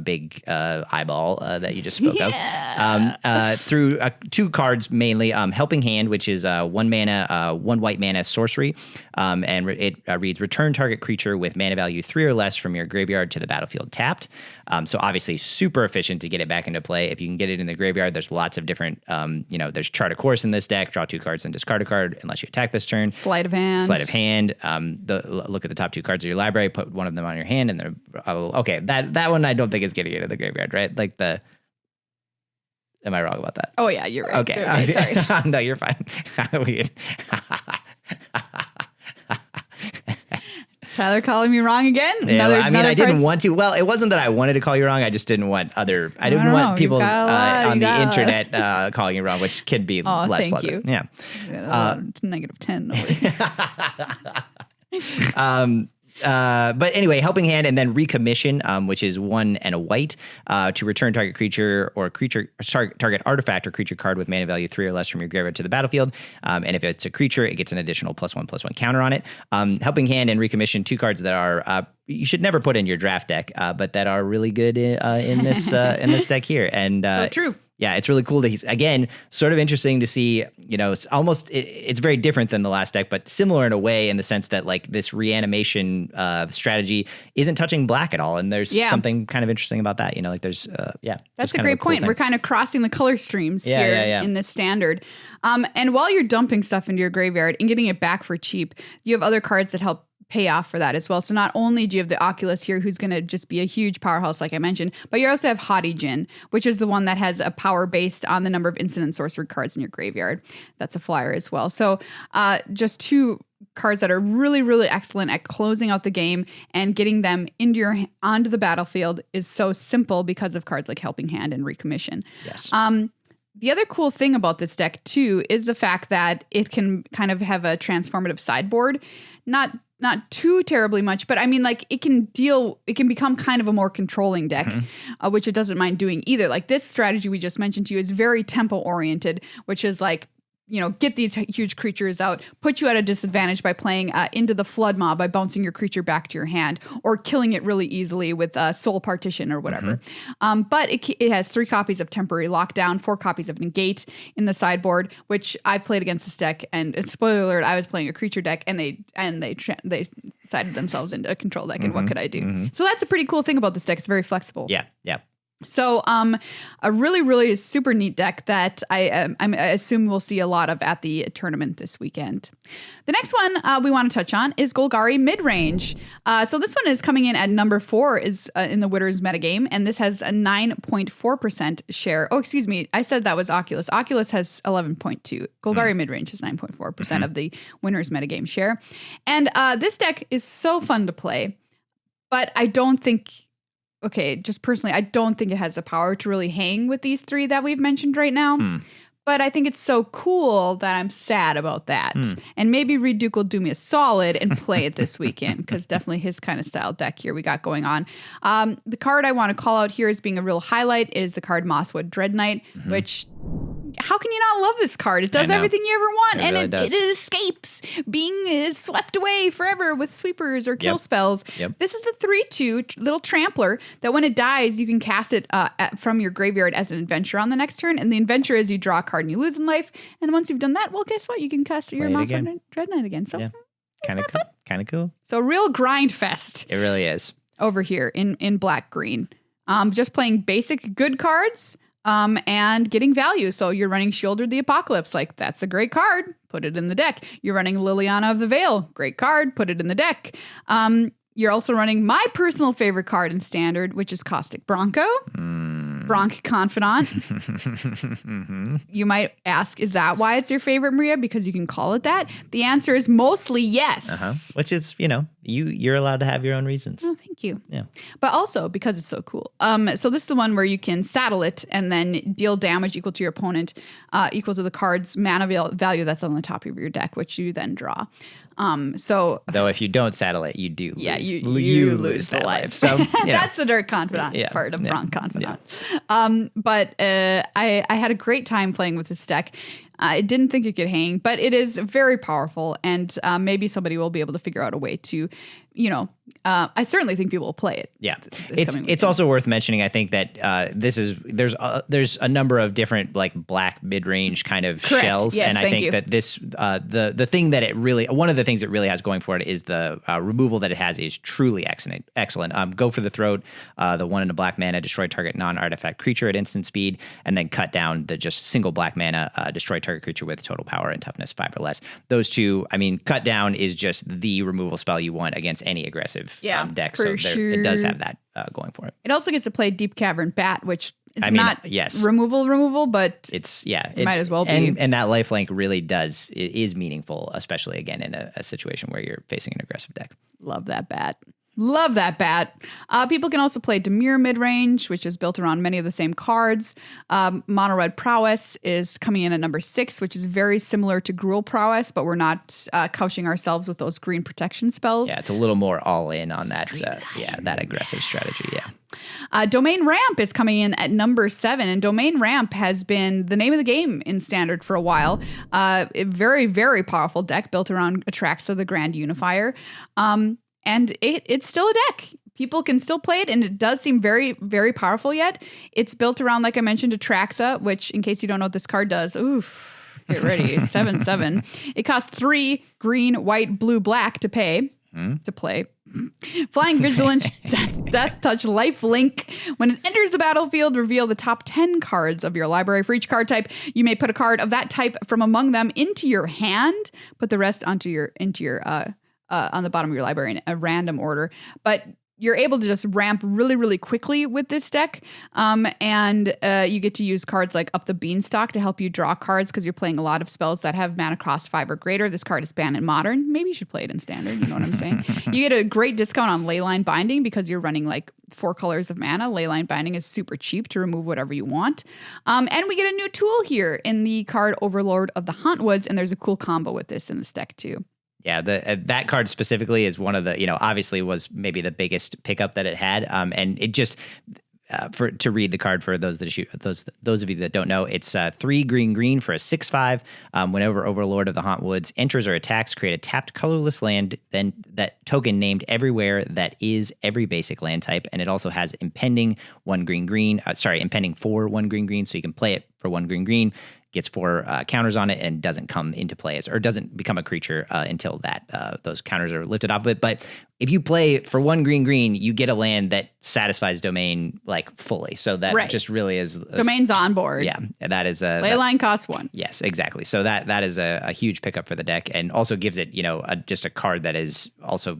big eyeball that you just spoke of through 2 cards mainly. Helping Hand, which is 1 mana, 1 white mana sorcery, and it reads: return target creature with mana value 3 or less from your graveyard to the battlefield tapped. So obviously super efficient to get it back into play. If you can get it in the graveyard, there's lots of different, there's Chart of Course in this deck. Draw 2 cards and discard a card unless you attack this turn. Sleight of hand. Look at the top 2 cards of your library, put one of them on your hand, and that one I don't think is getting it in the graveyard, right? Like am I wrong about that? Oh yeah, you're right. Okay, sorry. No, you're fine. Tyler calling me wrong again? Yeah, I didn't want to. Well, it wasn't that I wanted to call you wrong. I just didn't want people on the internet calling you wrong, which could be less pleasant. You. Yeah. -10. But anyway, Helping Hand and then Recommission, which is 1 and a white, to return target creature or target artifact or creature card with mana value 3 or less from your graveyard to the battlefield. And if it's a creature, it gets an additional +1/+1 counter on it. Helping Hand and Recommission, 2 cards that are you should never put in your draft deck, but that are really good in this deck here. And so true. Yeah, it's really cool to, again, sort of interesting to see, it's very different than the last deck, but similar in a way in the sense that like this reanimation strategy isn't touching black at all. And there's something kind of interesting about that, there's, That's a great point. We're kind of crossing the color streams here in this Standard. And while you're dumping stuff into your graveyard and getting it back for cheap, you have other cards that help pay off for that as well. So not only do you have the Oculus here, who's going to just be a huge powerhouse, like I mentioned, but you also have Haughty Djinn, which is the one that has a power based on the number of instant and sorcery cards in your graveyard. That's a flyer as well. So just 2 cards that are really, really excellent at closing out the game and getting them onto the battlefield is so simple because of cards like Helping Hand and Recommission. Yes. The other cool thing about this deck too is the fact that it can kind of have a transformative sideboard. Not too terribly much, but I mean, like it can become kind of a more controlling deck, which it doesn't mind doing either. Like this strategy we just mentioned to you is very tempo oriented, which is like get these huge creatures out, put you at a disadvantage by playing into the Flood Mob by bouncing your creature back to your hand or killing it really easily with Soul Partition or whatever. But it has 3 copies of Temporary Lockdown, 4 copies of Negate in the sideboard, which I played against this deck. And spoiler alert, I was playing a creature deck and they sided themselves into a control deck. And what could I do? So that's a pretty cool thing about this deck. It's very flexible. Yeah. So a really, really super neat deck that I assume we'll see a lot of at the tournament this weekend. The next one we want to touch on is Golgari Midrange. So this one is coming in at number 4 is in the Winners metagame, and this has a 9.4% share. Oh, excuse me. I said that was Oculus. Oculus has 11.2. Golgari Midrange is 9.4% of the Winners metagame share. And this deck is so fun to play, but I don't think... Okay, just personally, I don't think it has the power to really hang with these 3 that we've mentioned right now. But I think it's so cool that I'm sad about that. And maybe Reed Duke will do me a solid and play it this weekend, because definitely his kind of style deck here we got going on. The card I want to call out here as being a real highlight is the card Mosswood Dread Knight, which... How can you not love this card? It does everything you ever want, and it escapes being swept away forever with sweepers or kill spells. This is the 3/2 little trampler that when it dies, you can cast it from your graveyard as an adventure on the next turn. And the adventure is you draw a card and you lose in life. And once you've done that, well, guess what? You can cast your Mosswood Dread Knight again. So kind of cool. So real grind fest. It really is. Over here in black green. Just playing basic good cards. And getting value. So you're running Shoulder the Apocalypse. Like, that's a great card. Put it in the deck. You're running Liliana of the Veil. Great card. Put it in the deck. You're also running my personal favorite card in Standard, which is Caustic Bronco. Bronc Confidant. You might ask, is that why it's your favorite, Maria? Because you can call it that? The answer is mostly yes. Which is, you're allowed to have your own reasons. Oh, thank you. Yeah. But also because it's so cool. So this is the one where you can saddle it and then deal damage equal to your opponent, equal to the card's mana value that's on the top of your deck, which you then draw. Though if you don't saddle it, you do lose. Yeah, you lose the life. So that's the Dark Confidant part of Bronc Confidant. But I had a great time playing with this deck. I didn't think it could hang, but it is very powerful, and maybe somebody will be able to figure out a way to, I certainly think people will play it. Yeah, it's also worth mentioning. I think that there's a number of different like black mid-range kind of shells, and I think that this the thing that one of the things it really has going for it is the removal that it has is truly excellent. Go for the Throat, the 1 in a black mana, destroy target non-artifact creature at instant speed, and then cut down the just single black mana, destroy target creature with total power and toughness 5 or less. Those two, cut down is just the removal spell you want against any aggressive deck. So it does have that going for it. It also gets to play Deep Cavern Bat, which it's not removal, but it might as well be. And that lifelink really is meaningful, especially again in a situation where you're facing an aggressive deck. Love that bat. Love that bat. People can also play Dimir Midrange, which is built around many of the same cards. Mono Red Prowess is coming in at number 6, which is very similar to Gruul Prowess, but we're not couching ourselves with those green protection spells. Yeah, it's a little more all in on that. That aggressive strategy. Yeah. Domain Ramp is coming in at number 7, and Domain Ramp has been the name of the game in Standard for a while. A very, very powerful deck built around Atraxa, the Grand Unifier. And it's still a deck. People can still play it, and it does seem very, very powerful yet. It's built around, like I mentioned, Atraxa, which, in case you don't know what this card does, get ready, 7/7. It costs 3 green, white, blue, black to play. Flying Vigilance, Death Touch, Life Link. When it enters the battlefield, reveal the top 10 cards of your library. For each card type, you may put a card of that type from among them into your hand. Put the rest into your on the bottom of your library in a random order. But you're able to just ramp really, really quickly with this deck. And you get to use cards like Up the Beanstalk to help you draw cards because you're playing a lot of spells that have mana cost 5 or greater. This card is banned in Modern. Maybe you should play it in Standard. You know what I'm saying? You get a great discount on Leyline Binding because you're running like 4 colors of mana. Leyline Binding is super cheap to remove whatever you want. And we get a new tool here in the card Overlord of the Hauntwoods. And there's a cool combo with this in this deck too. Yeah, that card specifically is one of the, obviously was maybe the biggest pickup that it had. And it just, to read the card for those of you that don't know, it's 3 green for a 6/5. Whenever Overlord of the Hauntwoods enters or attacks, create a tapped colorless land, then that token named everywhere that is every basic land type, and it also has impending 1 green. Impending for 1 green. So you can play it for 1 green. Gets 4 counters on it and doesn't come into play or doesn't become a creature until those counters are lifted off of it. But if you play for 1 green, you get a land that satisfies domain like fully. So that just really is domain's on board. Yeah, that is a Leyline costs 1. Yes, exactly. So that is a huge pickup for the deck, and also gives it just a card that is also,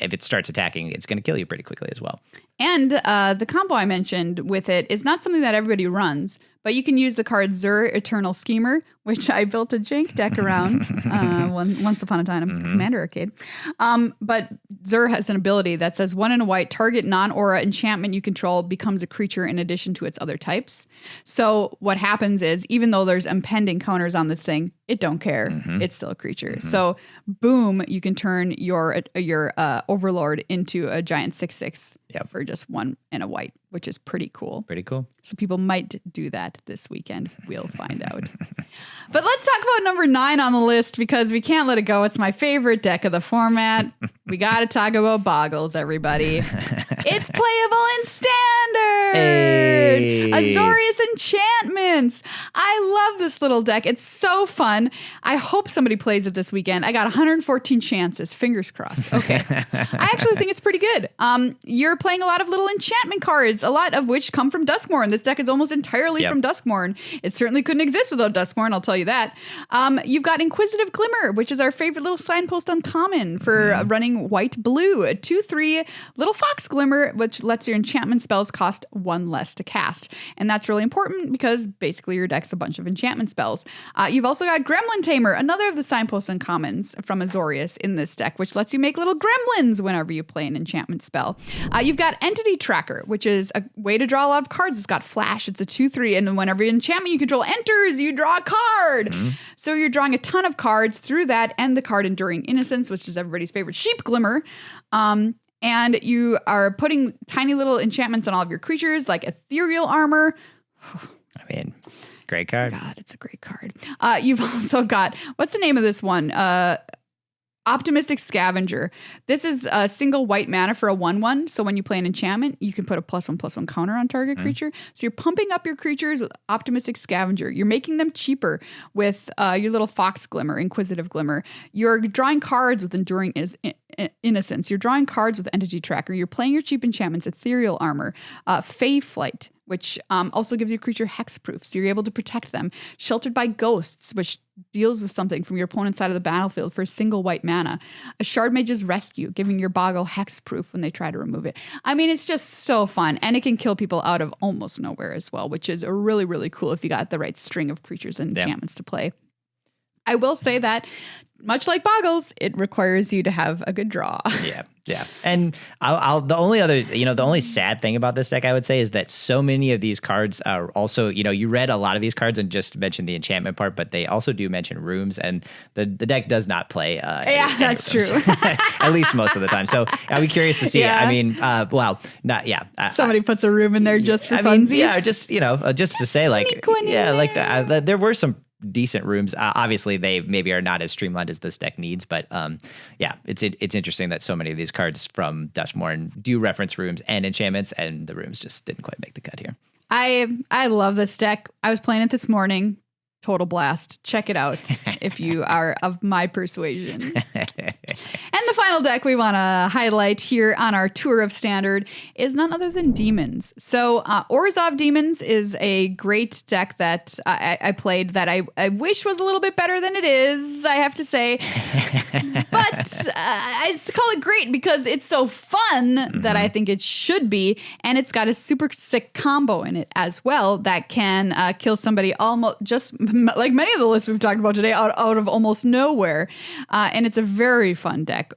if it starts attacking, it's going to kill you pretty quickly as well. And the combo I mentioned with it is not something that everybody runs, but you can use the card Zur Eternal Schemer, which I built a jank deck around once upon a time in Commander Arcade. But Zur has an ability that says 1 and a white, target non-aura enchantment you control becomes a creature in addition to its other types. So what happens is, even though there's impending counters on this thing, it don't care. It's still a creature. So boom, you can turn your Overlord into a giant 6/6 for just 1 and a white, which is pretty cool. Pretty cool. So people might do that this weekend. We'll find out. But let's talk about number 9 on the list, because we can't let it go. It's my favorite deck of the format. We got to talk about Boggles, everybody. It's playable in Standard. Hey. Azorius Enchantments. I love this little deck. It's so fun. I hope somebody plays it this weekend. I got 114 chances. Fingers crossed. Okay. I actually think it's pretty good. You're playing a lot of little enchantment cards, a lot of which come from Duskmourn. This deck is almost entirely from Duskmourn. It certainly couldn't exist without Duskmourn, I'll tell you that. You've got Inquisitive Glimmer, which is our favorite little signpost uncommon for running white-blue. A 2/3 little Fox Glimmer, which lets your enchantment spells cost 1 less to cast. And that's really important because basically your deck's a bunch of enchantment spells. You've also got Gremlin Tamer, another of the signpost uncommons from Azorius in this deck, which lets you make little gremlins whenever you play an enchantment spell. You've got Entity Tracker, which is a way to draw a lot of cards. It's got Flash. It's a 2/3, and whenever an enchantment you control enters, you draw a card. So you're drawing a ton of cards through that, and the card Enduring Innocence, which is everybody's favorite Sheep Glimmer. And you are putting tiny little enchantments on all of your creatures, like Ethereal Armor. I mean, great card. God, it's a great card. You've also got, what's the name of this one? Optimistic Scavenger. This is a single white mana for a 1/1. So when you play an enchantment, you can put a +1/+1 counter on target creature. So you're pumping up your creatures with Optimistic Scavenger. You're making them cheaper with your little Fox Glimmer, Inquisitive Glimmer. You're drawing cards with Enduring Innocence. You're drawing cards with Entity Tracker. You're playing your cheap enchantments, Ethereal Armor, Fey Flight, which also gives your creature hexproof, so you're able to protect them. Sheltered by Ghosts, which deals with something from your opponent's side of the battlefield for a single white mana. A Shard Mage's Rescue, giving your Boggle hexproof when they try to remove it. I mean, it's just so fun, and it can kill people out of almost nowhere as well, which is really, really cool if you got the right string of creatures and enchantments to play. I will say that, much like Boggles, it requires you to have a good draw. Yeah. And the only sad thing about this deck, I would say, is that so many of these cards are also, you read a lot of these cards and just mentioned the enchantment part, but they also do mention rooms, and the deck does not play. That's rooms. True. At least most of the time. So I'll be curious to see. Yeah. I mean, somebody puts a room in there just for funsies. Just to say, there were some decent rooms. Obviously, they maybe are not as streamlined as this deck needs, but it's interesting that so many of these cards from Duskmourn do reference rooms and enchantments, and the rooms just didn't quite make the cut here. I love this deck. I was playing it this morning. Total blast. Check it out if you are of my persuasion. And the final deck we want to highlight here on our tour of Standard is none other than Demons. So Orzhov Demons is a great deck that I played that I wish was a little bit better than it is, I have to say. But I call it great because it's so fun that I think it should be. And it's got a super sick combo in it as well that can kill somebody almost just like many of the lists we've talked about today out of almost nowhere. And it's a very fun deck.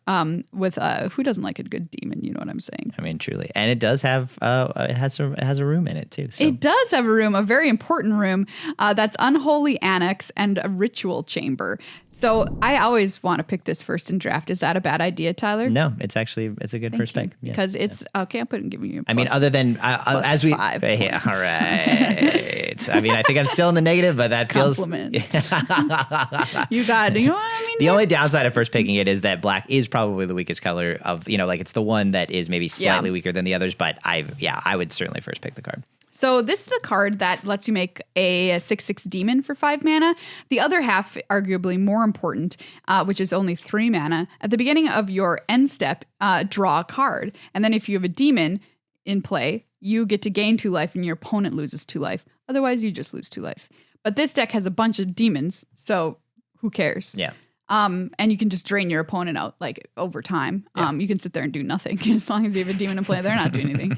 with who doesn't like a good demon? You know what I'm saying? I mean, truly. And it does have, it has a room in it too. So. It does have a room, a very important room that's Unholy Annex and a Ritual Chamber. So I always want to pick this first in draft. Is that a bad idea, Tyler? No, it's a good first pick. Yeah. Because it's, okay, I'm giving you a plus, I mean, other than, as we, 5 yeah, all right. I mean, I think I'm still in the negative, but that feels. Compliment. You know what I mean? The only downside of first picking it is that black is probably the weakest color of, like it's the one that is maybe slightly weaker than the others, but I would certainly first pick the card. So this is the card that lets you make a 6/6 demon for 5 mana. The other half, arguably more important, which is only 3 mana. At the beginning of your end step, draw a card. And then if you have a demon in play, you get to gain 2 life and your opponent loses 2 life. Otherwise, you just lose 2 life. But this deck has a bunch of demons, so who cares? Yeah. And you can just drain your opponent out like over time. Yeah. You can sit there and do nothing as long as you have a demon in play. They're not doing anything.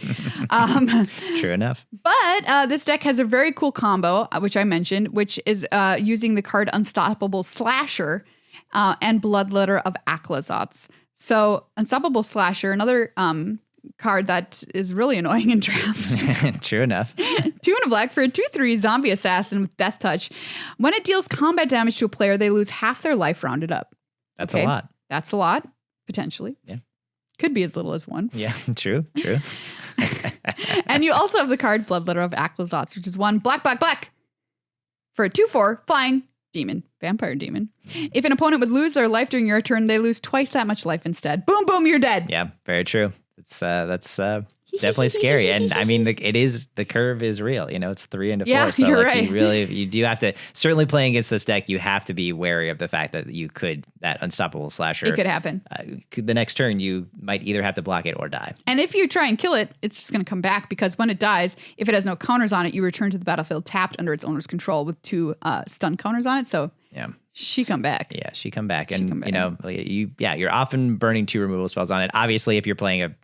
True enough. But this deck has a very cool combo, which I mentioned, which is using the card Unstoppable Slasher and Bloodletter of Aclazotz. So Unstoppable Slasher, another card that is really annoying in draft. True enough. 2 and a black for a 2/3 zombie assassin with death touch. When it deals combat damage to a player, they lose half their life rounded up. That's a lot. That's a lot, potentially. Yeah. Could be as little as 1. Yeah, true. And you also have the card Bloodletter of Aclazotz, which is 1 black for a 2/4 flying demon, vampire demon. If an opponent would lose their life during your turn, they lose twice that much life instead. Boom, boom, you're dead. Yeah, very true. That's definitely scary, and I mean the curve is real. It's 3 into 4. Yeah, so you're like, right. you do have to, certainly playing against this deck, you have to be wary of the fact that that Unstoppable Slasher, It could happen. The next turn you might either have to block it or die. And if you try and kill it, it's just going to come back, because when it dies, if it has no counters on it, you return to the battlefield tapped under its owner's control with 2 stun counters on it. So yeah. She come back. Yeah, she come back. And, you're often burning 2 removal spells on it. Obviously, if you're playing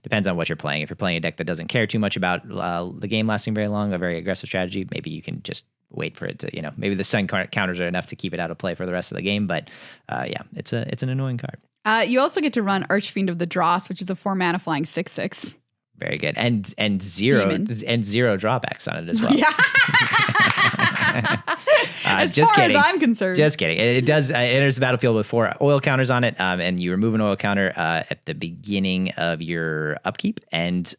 depends on what you're playing. If you're playing a deck that doesn't care too much about the game lasting very long, a very aggressive strategy, maybe you can just wait for it to, maybe the stun counters are enough to keep it out of play for the rest of the game. But it's an annoying card. You also get to run Archfiend of the Dross, which is a 4 mana flying 6/6. Very good. And 0 drawbacks on it as well. Yeah. As just far kidding. as I'm concerned. Just kidding. It does enters the battlefield with 4 oil counters on it, and you remove an oil counter at the beginning of your upkeep. And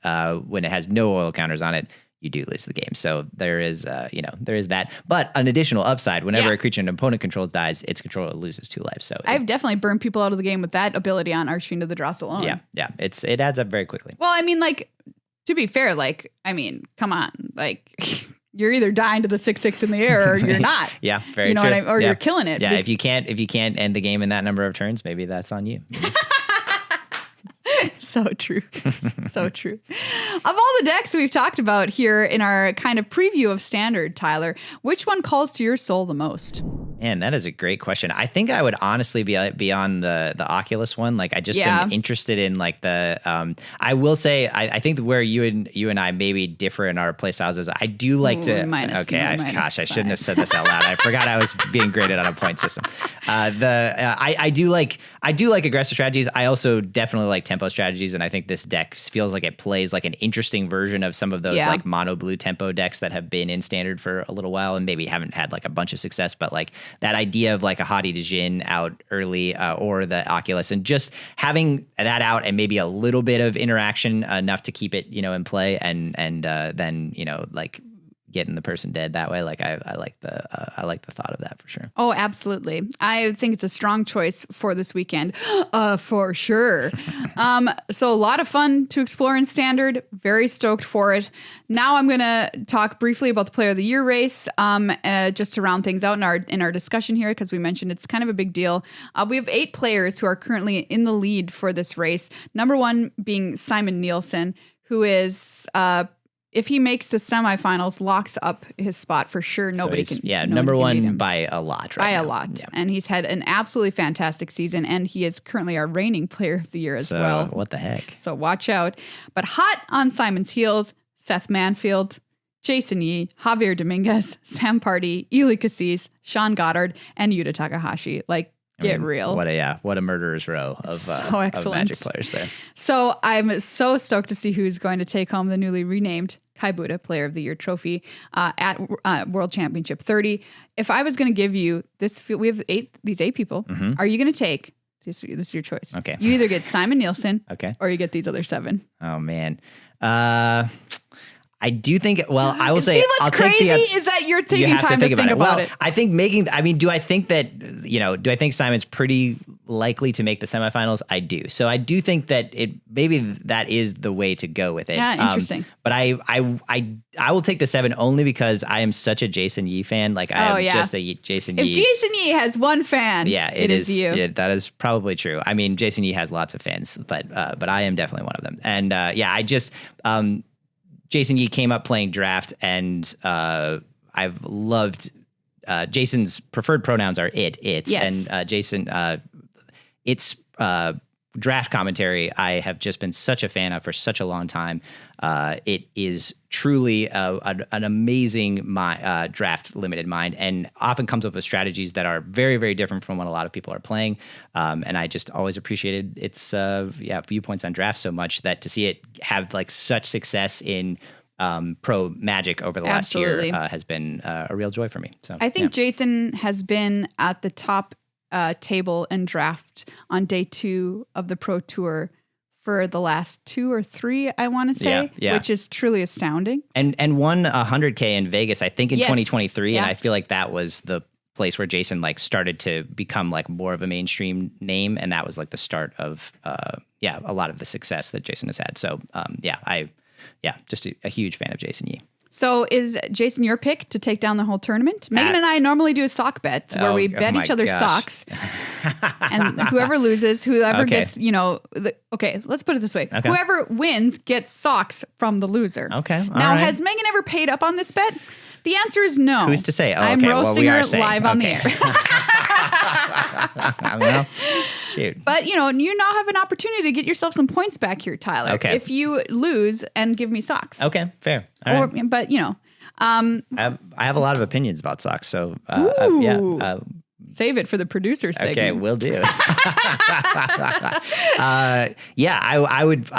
when it has no oil counters on it, you do lose the game. So there is that. But an additional upside, whenever a creature an opponent controls dies, its controller loses 2 life. So I've definitely burned people out of the game with that ability on Archfiend of the Dross alone. Yeah. It adds up very quickly. Well, I mean, to be fair, come on, you're either dying to the 6/6 in the air or you're not. Yeah, very true. What I mean? Or you're killing it. Yeah, if you can't end the game in that number of turns, maybe that's on you. So true. So true. Of all the decks we've talked about here in our kind of preview of Standard, Tyler, which one calls to your soul the most? Man, that is a great question. I think I would honestly be on the Oculus one. I just am interested in the. I will say I think where you and I maybe differ in our play styles is I do like to. I shouldn't have said this out loud. I forgot I was being graded on a point system. I do like aggressive strategies. I also definitely like tempo strategies, and I think this deck feels like it plays like an interesting version of some of those mono blue tempo decks that have been in Standard for a little while and maybe haven't had a bunch of success, but that idea of a Hadi Djinn out early or the Oculus, and just having that out and maybe a little bit of interaction enough to keep it in play, and then getting the person dead that way. I like the thought of that for sure. Oh, absolutely. I think it's a strong choice for this weekend, for sure. So a lot of fun to explore in Standard. Very stoked for it. Now I'm going to talk briefly about the Player of the Year race, just to round things out in our discussion here, because we mentioned it's kind of a big deal. We have 8 players who are currently in the lead for this race. Number 1 being Simon Nielsen, who is if he makes the semifinals, locks up his spot for sure. Nobody can. Yeah, number 1 by a lot. By a lot. Yeah. And he's had an absolutely fantastic season, and he is currently our reigning Player of the Year as well. What the heck? So watch out. But hot on Simon's heels, Seth Manfield, Jason Yee, Javier Dominguez, Sam Party, Eli Cassis, Sean Goddard, and Yuta Takahashi. Get real. What a murderer's row of Magic players there. So I'm so stoked to see who's going to take home the newly renamed Kai Buddha Player of the Year trophy at World Championship 30. If I was going to give you this, we have these eight people. Mm-hmm. Are you going to take? This is your choice. Okay. You either get Simon Nielsen, okay, or you get these other 7. Oh man. I do think. Well, I will say. See, what's crazy is that you're taking time to think about it. I think do I think that do I think Simon's pretty likely to make the semifinals? I do. So I do think that maybe that is the way to go with it. Yeah, interesting. But I will take the 7 only because I am such a Jason Yee fan. Like I am just a Jason Yee. If Jason Yee has one fan, it is you. Yeah, that is probably true. I mean, Jason Yee has lots of fans, but I am definitely one of them. And I just. Jason Yee came up playing draft, and I've loved Jason's preferred pronouns are it, yes. And Jason, it's draft commentary I have just been such a fan of for such a long time. It is truly an amazing draft limited mind, and often comes up with strategies that are very, very different from what a lot of people are playing. And I just always appreciated its viewpoints on draft so much that to see it have like such success in pro Magic over the last year has been a real joy for me. So I think Jason has been at the top table and draft on day 2 of the Pro Tour for the last 2 or 3, I want to say, which is truly astounding. And won 100K in Vegas, I think in 2023, and I feel like that was the place where Jason like started to become like more of a mainstream name, and that was like the start of a lot of the success that Jason has had. So just a huge fan of Jason Yee. So is Jason your pick to take down the whole tournament? Megan and I normally do a sock bet where we bet each other's socks. And whoever loses, gets, let's put it this way. Okay. Whoever wins gets socks from the loser. Okay. Now, has Megan ever paid up on this bet? The answer is no. Who's to say? I'm roasting her live on the air. Well, shoot. But, you now have an opportunity to get yourself some points back here, Tyler. Okay. If you lose and give me socks. Okay, fair. All right. But, I have a lot of opinions about socks, so save it for the producer segment. Okay, will do. I would.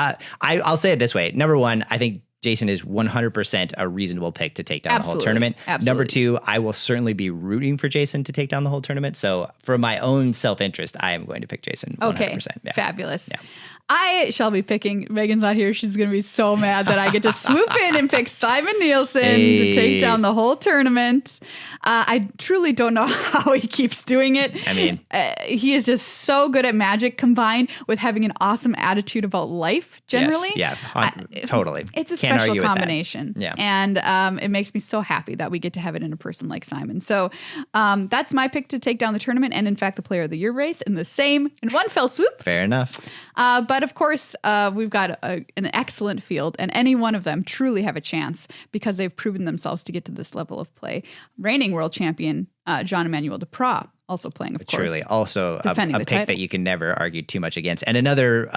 I'll say it this way. Number one, I think Jason is 100% a reasonable pick to take down the whole tournament. Absolutely. Number 2, I will certainly be rooting for Jason to take down the whole tournament. So for my own self-interest, I am going to pick Jason 100%. Okay, fabulous. Yeah. I shall be picking, Megan's not here, she's going to be so mad that I get to swoop in and pick Simon Nielsen to take down the whole tournament. I truly don't know how he keeps doing it. I mean, he is just so good at Magic, combined with having an awesome attitude about life generally. Yes, totally. It's a special combination. Yeah. And it makes me so happy that we get to have it in a person like Simon. So that's my pick to take down the tournament, and in fact the Player of the Year race in one fell swoop. Fair enough. But of course, we've got an excellent field, and any one of them truly have a chance because they've proven themselves to get to this level of play. Reigning world champion Jean-Emmanuel Duprat also playing, of course. Truly, also a pick title that you can never argue too much against, and another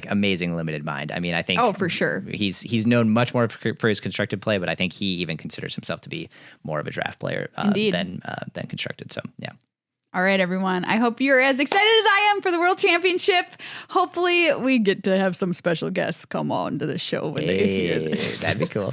amazing limited mind. I mean, I think for sure he's known much more for his constructed play, but I think he even considers himself to be more of a draft player than constructed. So yeah. All right, everyone. I hope you're as excited as I am for the World Championship. Hopefully, we get to have some special guests come on to the show when they hear this. That'd be cool.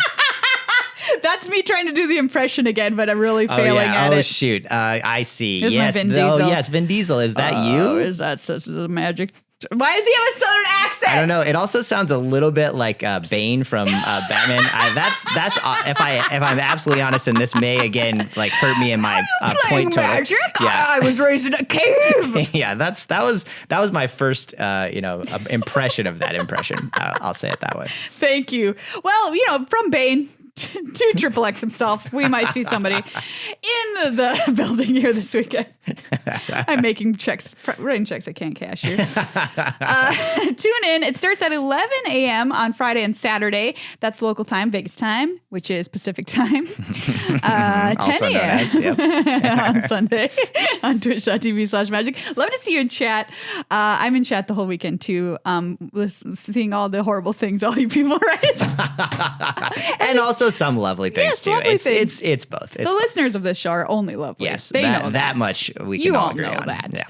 That's me trying to do the impression again, but I'm really failing at it. Oh, shoot. I see. Yes, Vin Diesel. Yes, Vin Diesel. Is that you? Is that such a magic? Why does he have a southern accent? I don't know. It also sounds a little bit like Bane from Batman. That's if I'm absolutely honest, and this may again hurt me in my point total. Magic? Yeah, I was raised in a cave. Yeah, that was my first impression of that impression. I'll say it that way. Thank you. Well, from Bane to Triple X himself, we might see somebody in the building here this weekend. I'm writing checks I can't cash here. Tune in. It starts at 11 a.m. on Friday and Saturday. That's local time, Vegas time, which is Pacific time. 10 a.m. on Sunday on twitch.tv/magic. Love to see you in chat. I'm in chat the whole weekend too, seeing all the horrible things all you people write. And also also some lovely things Yes, too. lovely things. It's both. The listeners of this show are only lovely. Yes, they know that much we you can all all agree know on. that.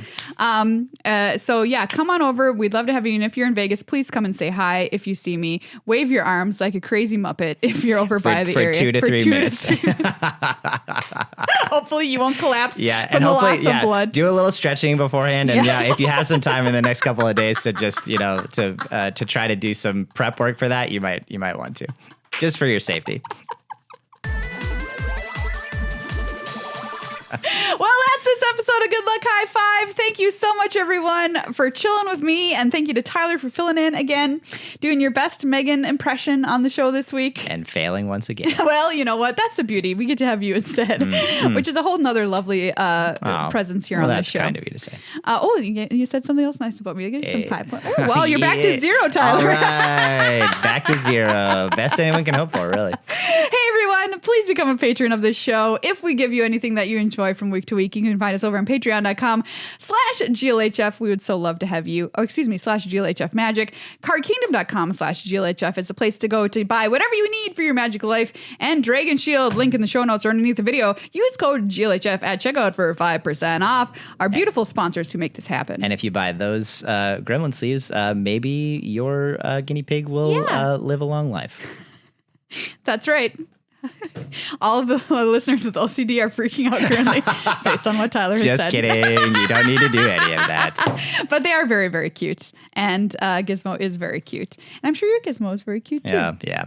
Yeah. So yeah, come on over. We'd love to have you. And if you're in Vegas, please come and say hi. If you see me, wave your arms like a crazy Muppet. If you're over by the area 2 to 3 minutes. Hopefully you won't collapse. Yeah, from and the hopefully, loss of blood. do a little stretching beforehand, and if you have some time in the next couple of days to just to try to do some prep work for that, you might want to, just for your safety. Well, that's this episode of Good Luck High Five. Thank you so much, everyone, for chilling with me. And thank you to Tyler for filling in again, doing your best Megan impression on the show this week. And failing once again. Well, you know what? That's the beauty. We get to have you instead, which is a whole nother lovely presence here on the show. That's kind of you to say. You said something else nice about me. I gave you some 5 points. Oh, well, you're back to 0, Tyler. All right. Back to 0. Best anyone can hope for, really. Hey, everyone. Please become a patron of this show. If we give you anything that you enjoy from week to week, you can find us over on patreon.com/GLHF. We would so love to have you. /GLHF Magic. Cardkingdom.com/GLHF is the place to go to buy whatever you need for your magical life. And Dragon Shield, link in the show notes or underneath the video. Use code GLHF at checkout for 5% off. Our beautiful sponsors who make this happen. And if you buy those gremlin sleeves, maybe your guinea pig will live a long life. That's right. All of the listeners with OCD are freaking out currently based on what Tyler has said. Just kidding. You don't need to do any of that. But they are very, very cute. And Gizmo is very cute. And I'm sure your Gizmo is very cute too. Yeah.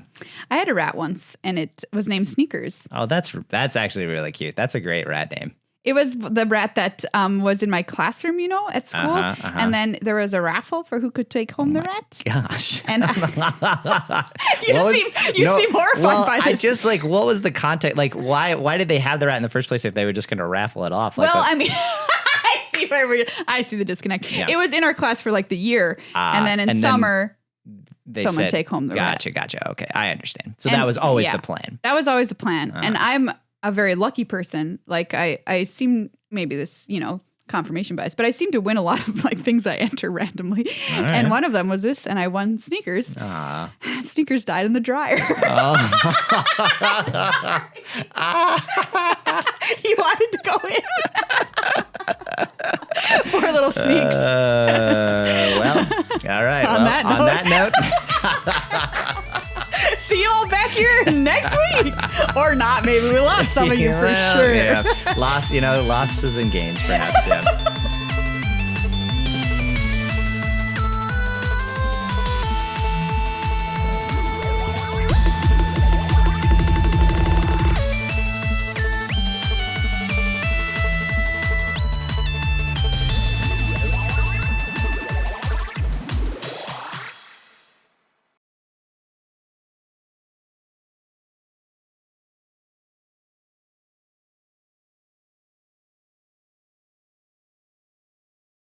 I had a rat once and it was named Sneakers. Oh, that's actually really cute. That's a great rat name. It was the rat that was in my classroom, at school. And then there was a raffle for who could take home the rat. Gosh. And you seem horrified by this. What was the context? Like, why did they have the rat in the first place if they were just going to raffle it off? I see the disconnect. Yeah. It was in our class for the year. And then in summer, someone take home the rat. Gotcha. Okay, I understand. So that was always the plan. That was always the plan. And I'm a very lucky person. I seem, maybe this, confirmation bias, but I seem to win a lot of things I enter randomly. Right. And one of them was this, and I won Sneakers. Sneakers died in the dryer. He wanted to go in. Poor little Sneaks. Well, all right. On that note. See you all back here next week. Or not, maybe. We lost some of you for sure. Yeah. Losses and gains, perhaps. Yeah.